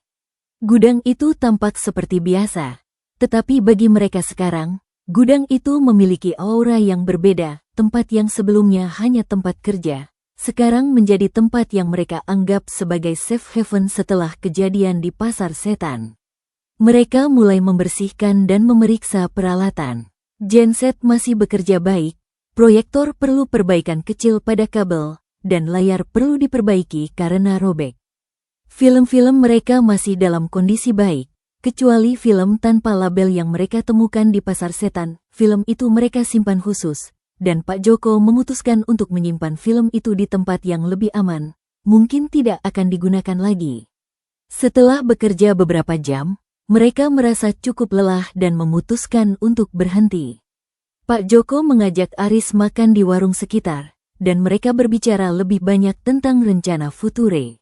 Gudang itu tampak seperti biasa, tetapi bagi mereka sekarang, gudang itu memiliki aura yang berbeda. Tempat yang sebelumnya hanya tempat kerja, sekarang menjadi tempat yang mereka anggap sebagai safe haven setelah kejadian di Pasar Setan. Mereka mulai membersihkan dan memeriksa peralatan. Genset masih bekerja baik, proyektor perlu perbaikan kecil pada kabel, dan layar perlu diperbaiki karena robek. Film-film mereka masih dalam kondisi baik, kecuali film tanpa label yang mereka temukan di Pasar Setan. Film itu mereka simpan khusus, dan Pak Joko memutuskan untuk menyimpan film itu di tempat yang lebih aman, mungkin tidak akan digunakan lagi. Setelah bekerja beberapa jam, mereka merasa cukup lelah dan memutuskan untuk berhenti. Pak Joko mengajak Aris makan di warung sekitar, dan mereka berbicara lebih banyak tentang rencana future.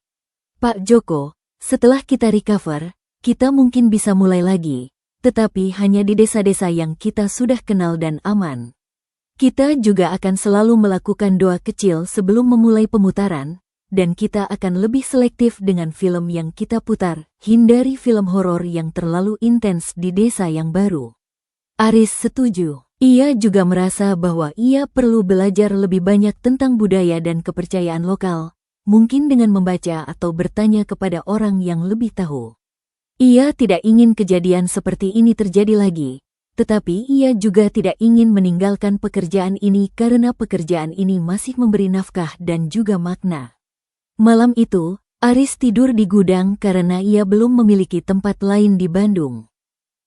Pak Joko, setelah kita recover, kita mungkin bisa mulai lagi, tetapi hanya di desa-desa yang kita sudah kenal dan aman. Kita juga akan selalu melakukan doa kecil sebelum memulai pemutaran, dan kita akan lebih selektif dengan film yang kita putar, hindari film horor yang terlalu intens di desa yang baru. Aris setuju. Ia juga merasa bahwa ia perlu belajar lebih banyak tentang budaya dan kepercayaan lokal, mungkin dengan membaca atau bertanya kepada orang yang lebih tahu. Ia tidak ingin kejadian seperti ini terjadi lagi, tetapi ia juga tidak ingin meninggalkan pekerjaan ini karena pekerjaan ini masih memberi nafkah dan juga makna. Malam itu, Aris tidur di gudang karena ia belum memiliki tempat lain di Bandung.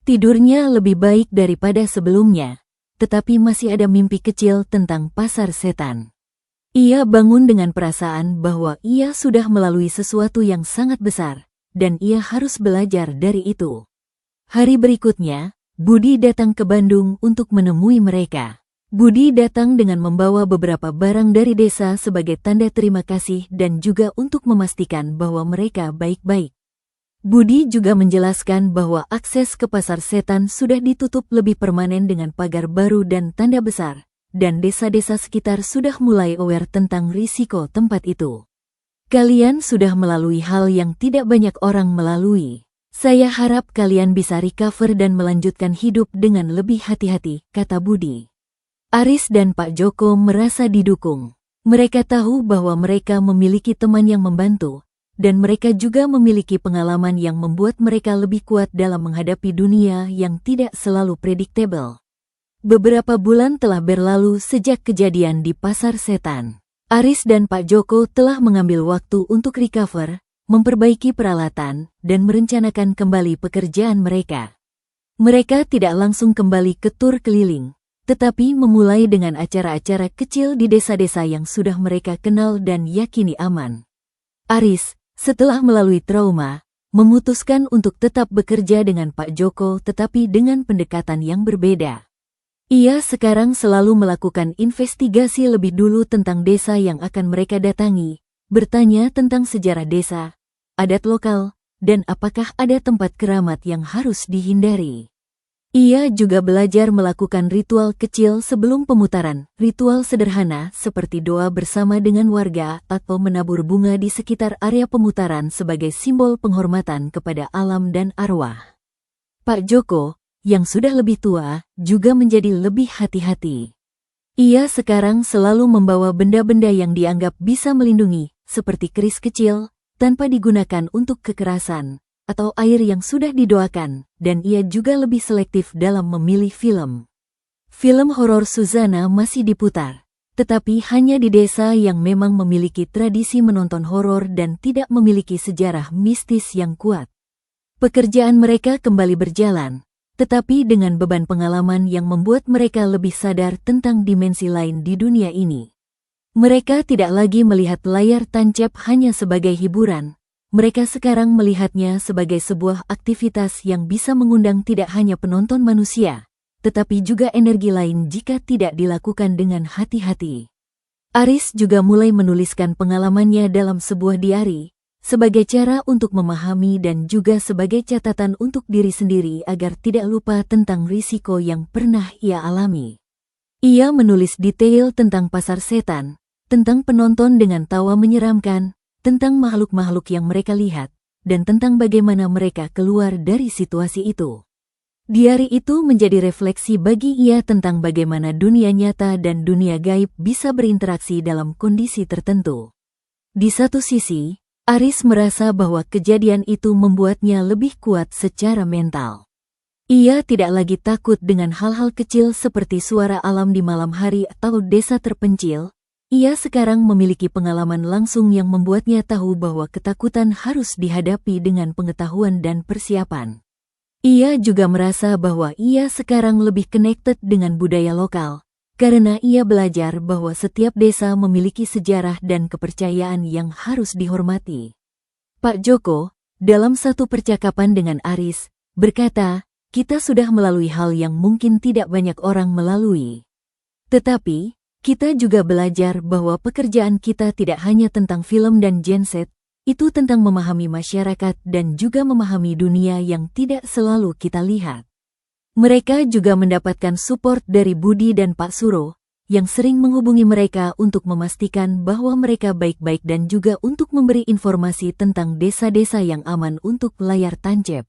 Tidurnya lebih baik daripada sebelumnya, tetapi masih ada mimpi kecil tentang Pasar Setan. Ia bangun dengan perasaan bahwa ia sudah melalui sesuatu yang sangat besar, dan ia harus belajar dari itu. Hari berikutnya, Budi datang ke Bandung untuk menemui mereka. Budi datang dengan membawa beberapa barang dari desa sebagai tanda terima kasih dan juga untuk memastikan bahwa mereka baik-baik. Budi juga menjelaskan bahwa akses ke Pasar Setan sudah ditutup lebih permanen dengan pagar baru dan tanda besar, dan desa-desa sekitar sudah mulai aware tentang risiko tempat itu. Kalian sudah melalui hal yang tidak banyak orang melalui. Saya harap kalian bisa recover dan melanjutkan hidup dengan lebih hati-hati, kata Budi. Aris dan Pak Joko merasa didukung. Mereka tahu bahwa mereka memiliki teman yang membantu, dan mereka juga memiliki pengalaman yang membuat mereka lebih kuat dalam menghadapi dunia yang tidak selalu predictable. Beberapa bulan telah berlalu sejak kejadian di Pasar Setan. Aris dan Pak Joko telah mengambil waktu untuk recover, memperbaiki peralatan, dan merencanakan kembali pekerjaan mereka. Mereka tidak langsung kembali ke tur keliling, tetapi memulai dengan acara-acara kecil di desa-desa yang sudah mereka kenal dan yakini aman. Aris, setelah melalui trauma, memutuskan untuk tetap bekerja dengan Pak Joko tetapi dengan pendekatan yang berbeda. Ia sekarang selalu melakukan investigasi lebih dulu tentang desa yang akan mereka datangi, bertanya tentang sejarah desa, adat lokal, dan apakah ada tempat keramat yang harus dihindari. Ia juga belajar melakukan ritual kecil sebelum pemutaran, ritual sederhana seperti doa bersama dengan warga atau menabur bunga di sekitar area pemutaran sebagai simbol penghormatan kepada alam dan arwah. Pak Joko, yang sudah lebih tua, juga menjadi lebih hati-hati. Ia sekarang selalu membawa benda-benda yang dianggap bisa melindungi, seperti keris kecil, tanpa digunakan untuk kekerasan, atau air yang sudah didoakan, dan ia juga lebih selektif dalam memilih film. Film horor Suzana masih diputar, tetapi hanya di desa yang memang memiliki tradisi menonton horor dan tidak memiliki sejarah mistis yang kuat. Pekerjaan mereka kembali berjalan, tetapi dengan beban pengalaman yang membuat mereka lebih sadar tentang dimensi lain di dunia ini. Mereka tidak lagi melihat layar tancap hanya sebagai hiburan. Mereka sekarang melihatnya sebagai sebuah aktivitas yang bisa mengundang tidak hanya penonton manusia, tetapi juga energi lain jika tidak dilakukan dengan hati-hati. Aris juga mulai menuliskan pengalamannya dalam sebuah diari, sebagai cara untuk memahami dan juga sebagai catatan untuk diri sendiri agar tidak lupa tentang risiko yang pernah ia alami. Ia menulis detail tentang Pasar Setan, tentang penonton dengan tawa menyeramkan, tentang makhluk-makhluk yang mereka lihat, dan tentang bagaimana mereka keluar dari situasi itu. Diari itu menjadi refleksi bagi ia tentang bagaimana dunia nyata dan dunia gaib bisa berinteraksi dalam kondisi tertentu. Di satu sisi, Aris merasa bahwa kejadian itu membuatnya lebih kuat secara mental. Ia tidak lagi takut dengan hal-hal kecil seperti suara alam di malam hari atau desa terpencil. Ia sekarang memiliki pengalaman langsung yang membuatnya tahu bahwa ketakutan harus dihadapi dengan pengetahuan dan persiapan. Ia juga merasa bahwa ia sekarang lebih connected dengan budaya lokal, karena ia belajar bahwa setiap desa memiliki sejarah dan kepercayaan yang harus dihormati. Pak Joko, dalam satu percakapan dengan Aris, berkata, "Kita sudah melalui hal yang mungkin tidak banyak orang melalui. Tetapi, kita juga belajar bahwa pekerjaan kita tidak hanya tentang film dan genset, itu tentang memahami masyarakat dan juga memahami dunia yang tidak selalu kita lihat." Mereka juga mendapatkan support dari Budi dan Pak Suro, yang sering menghubungi mereka untuk memastikan bahwa mereka baik-baik dan juga untuk memberi informasi tentang desa-desa yang aman untuk layar tancap.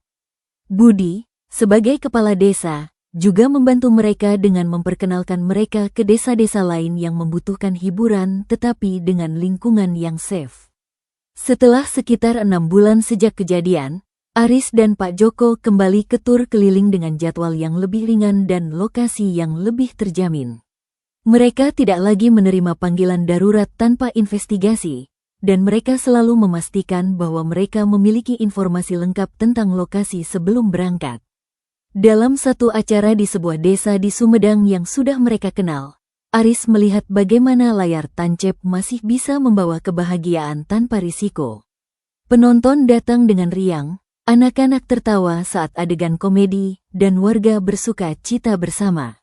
Budi, sebagai kepala desa, juga membantu mereka dengan memperkenalkan mereka ke desa-desa lain yang membutuhkan hiburan tetapi dengan lingkungan yang safe. Setelah sekitar 6 bulan sejak kejadian, Aris dan Pak Joko kembali ke tur keliling dengan jadwal yang lebih ringan dan lokasi yang lebih terjamin. Mereka tidak lagi menerima panggilan darurat tanpa investigasi, dan mereka selalu memastikan bahwa mereka memiliki informasi lengkap tentang lokasi sebelum berangkat. Dalam satu acara di sebuah desa di Sumedang yang sudah mereka kenal, Aris melihat bagaimana layar tancap masih bisa membawa kebahagiaan tanpa risiko. Penonton datang dengan riang, anak-anak tertawa saat adegan komedi, dan warga bersuka cita bersama.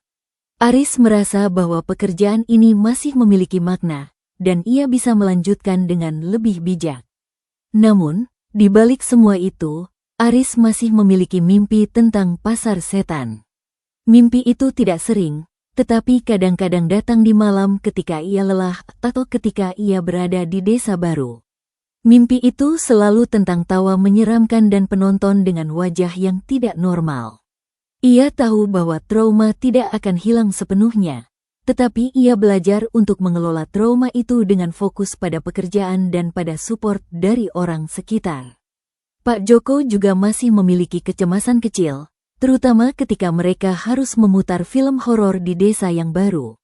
Aris merasa bahwa pekerjaan ini masih memiliki makna, dan ia bisa melanjutkan dengan lebih bijak. Namun, di balik semua itu, Aris masih memiliki mimpi tentang Pasar Setan. Mimpi itu tidak sering, tetapi kadang-kadang datang di malam ketika ia lelah atau ketika ia berada di desa baru. Mimpi itu selalu tentang tawa menyeramkan dan penonton dengan wajah yang tidak normal. Ia tahu bahwa trauma tidak akan hilang sepenuhnya, tetapi ia belajar untuk mengelola trauma itu dengan fokus pada pekerjaan dan pada support dari orang sekitar. Pak Joko juga masih memiliki kecemasan kecil, terutama ketika mereka harus memutar film horor di desa yang baru.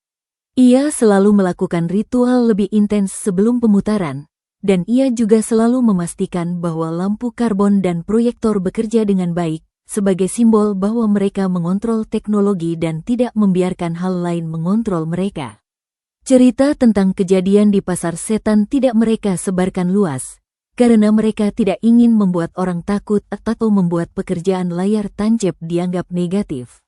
Ia selalu melakukan ritual lebih intens sebelum pemutaran, dan ia juga selalu memastikan bahwa lampu karbon dan proyektor bekerja dengan baik, sebagai simbol bahwa mereka mengontrol teknologi dan tidak membiarkan hal lain mengontrol mereka. Cerita tentang kejadian di pasar setan tidak mereka sebarkan luas, karena mereka tidak ingin membuat orang takut atau membuat pekerjaan layar tancap dianggap negatif.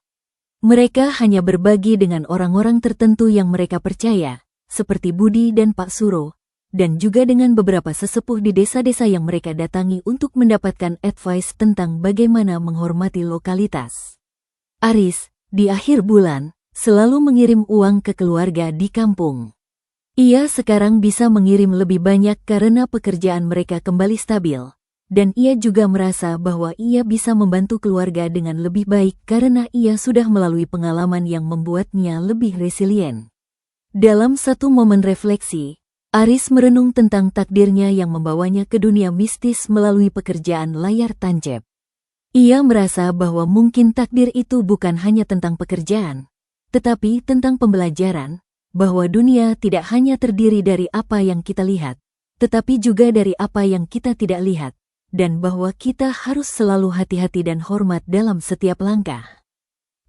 Mereka hanya berbagi dengan orang-orang tertentu yang mereka percaya, seperti Budi dan Pak Suro, dan juga dengan beberapa sesepuh di desa-desa yang mereka datangi untuk mendapatkan advice tentang bagaimana menghormati lokalitas. Aris, di akhir bulan, selalu mengirim uang ke keluarga di kampung. Ia sekarang bisa mengirim lebih banyak karena pekerjaan mereka kembali stabil, dan ia juga merasa bahwa ia bisa membantu keluarga dengan lebih baik karena ia sudah melalui pengalaman yang membuatnya lebih resilient. Dalam satu momen refleksi, Aris merenung tentang takdirnya yang membawanya ke dunia mistis melalui pekerjaan layar tancap. Ia merasa bahwa mungkin takdir itu bukan hanya tentang pekerjaan, tetapi tentang pembelajaran, bahwa dunia tidak hanya terdiri dari apa yang kita lihat, tetapi juga dari apa yang kita tidak lihat, dan bahwa kita harus selalu hati-hati dan hormat dalam setiap langkah.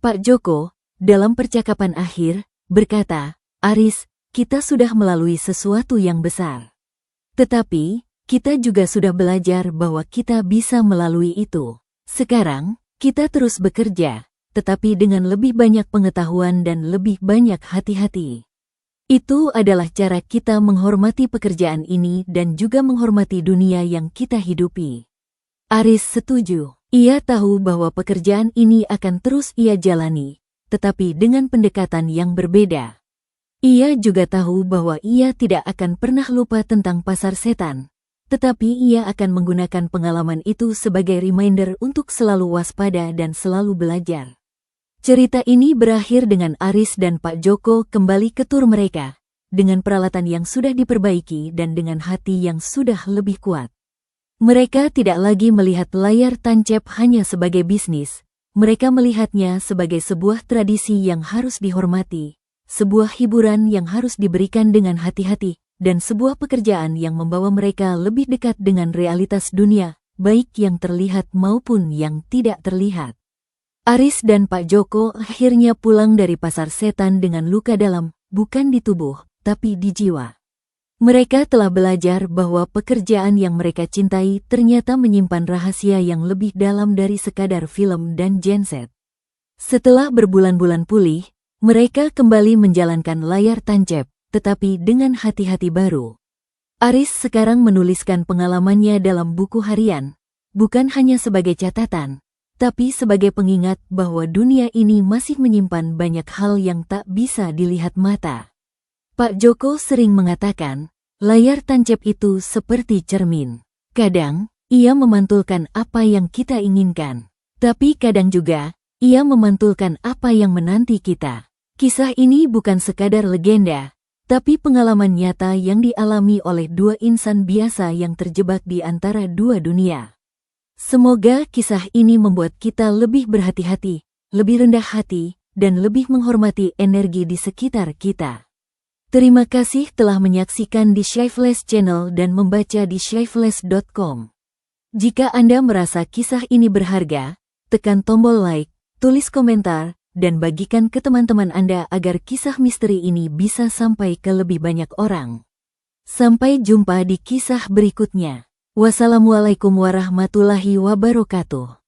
Pak Joko, dalam percakapan akhir, berkata, "Aris, kita sudah melalui sesuatu yang besar. Tetapi, kita juga sudah belajar bahwa kita bisa melalui itu. Sekarang, kita terus bekerja, tetapi dengan lebih banyak pengetahuan dan lebih banyak hati-hati. Itu adalah cara kita menghormati pekerjaan ini dan juga menghormati dunia yang kita hidupi." Aris setuju. Ia tahu bahwa pekerjaan ini akan terus ia jalani, tetapi dengan pendekatan yang berbeda. Ia juga tahu bahwa ia tidak akan pernah lupa tentang pasar setan, tetapi ia akan menggunakan pengalaman itu sebagai reminder untuk selalu waspada dan selalu belajar. Cerita ini berakhir dengan Aris dan Pak Joko kembali ke tur mereka, dengan peralatan yang sudah diperbaiki dan dengan hati yang sudah lebih kuat. Mereka tidak lagi melihat layar tancap hanya sebagai bisnis, mereka melihatnya sebagai sebuah tradisi yang harus dihormati, sebuah hiburan yang harus diberikan dengan hati-hati, dan sebuah pekerjaan yang membawa mereka lebih dekat dengan realitas dunia, baik yang terlihat maupun yang tidak terlihat. Aris dan Pak Joko akhirnya pulang dari pasar setan dengan luka dalam, bukan di tubuh, tapi di jiwa. Mereka telah belajar bahwa pekerjaan yang mereka cintai ternyata menyimpan rahasia yang lebih dalam dari sekadar film dan genset. Setelah berbulan-bulan pulih, mereka kembali menjalankan layar tancap, tetapi dengan hati-hati baru. Aris sekarang menuliskan pengalamannya dalam buku harian, bukan hanya sebagai catatan, tapi sebagai pengingat bahwa dunia ini masih menyimpan banyak hal yang tak bisa dilihat mata. Pak Joko sering mengatakan, layar tancap itu seperti cermin. Kadang, ia memantulkan apa yang kita inginkan, tapi kadang juga, ia memantulkan apa yang menanti kita. Kisah ini bukan sekadar legenda, tapi pengalaman nyata yang dialami oleh dua insan biasa yang terjebak di antara dua dunia. Semoga kisah ini membuat kita lebih berhati-hati, lebih rendah hati, dan lebih menghormati energi di sekitar kita. Terima kasih telah menyaksikan di Shyflash Channel dan membaca di shyflash.com. Jika Anda merasa kisah ini berharga, tekan tombol like, tulis komentar, dan bagikan ke teman-teman Anda agar kisah misteri ini bisa sampai ke lebih banyak orang. Sampai jumpa di kisah berikutnya. Wassalamualaikum warahmatullahi wabarakatuh.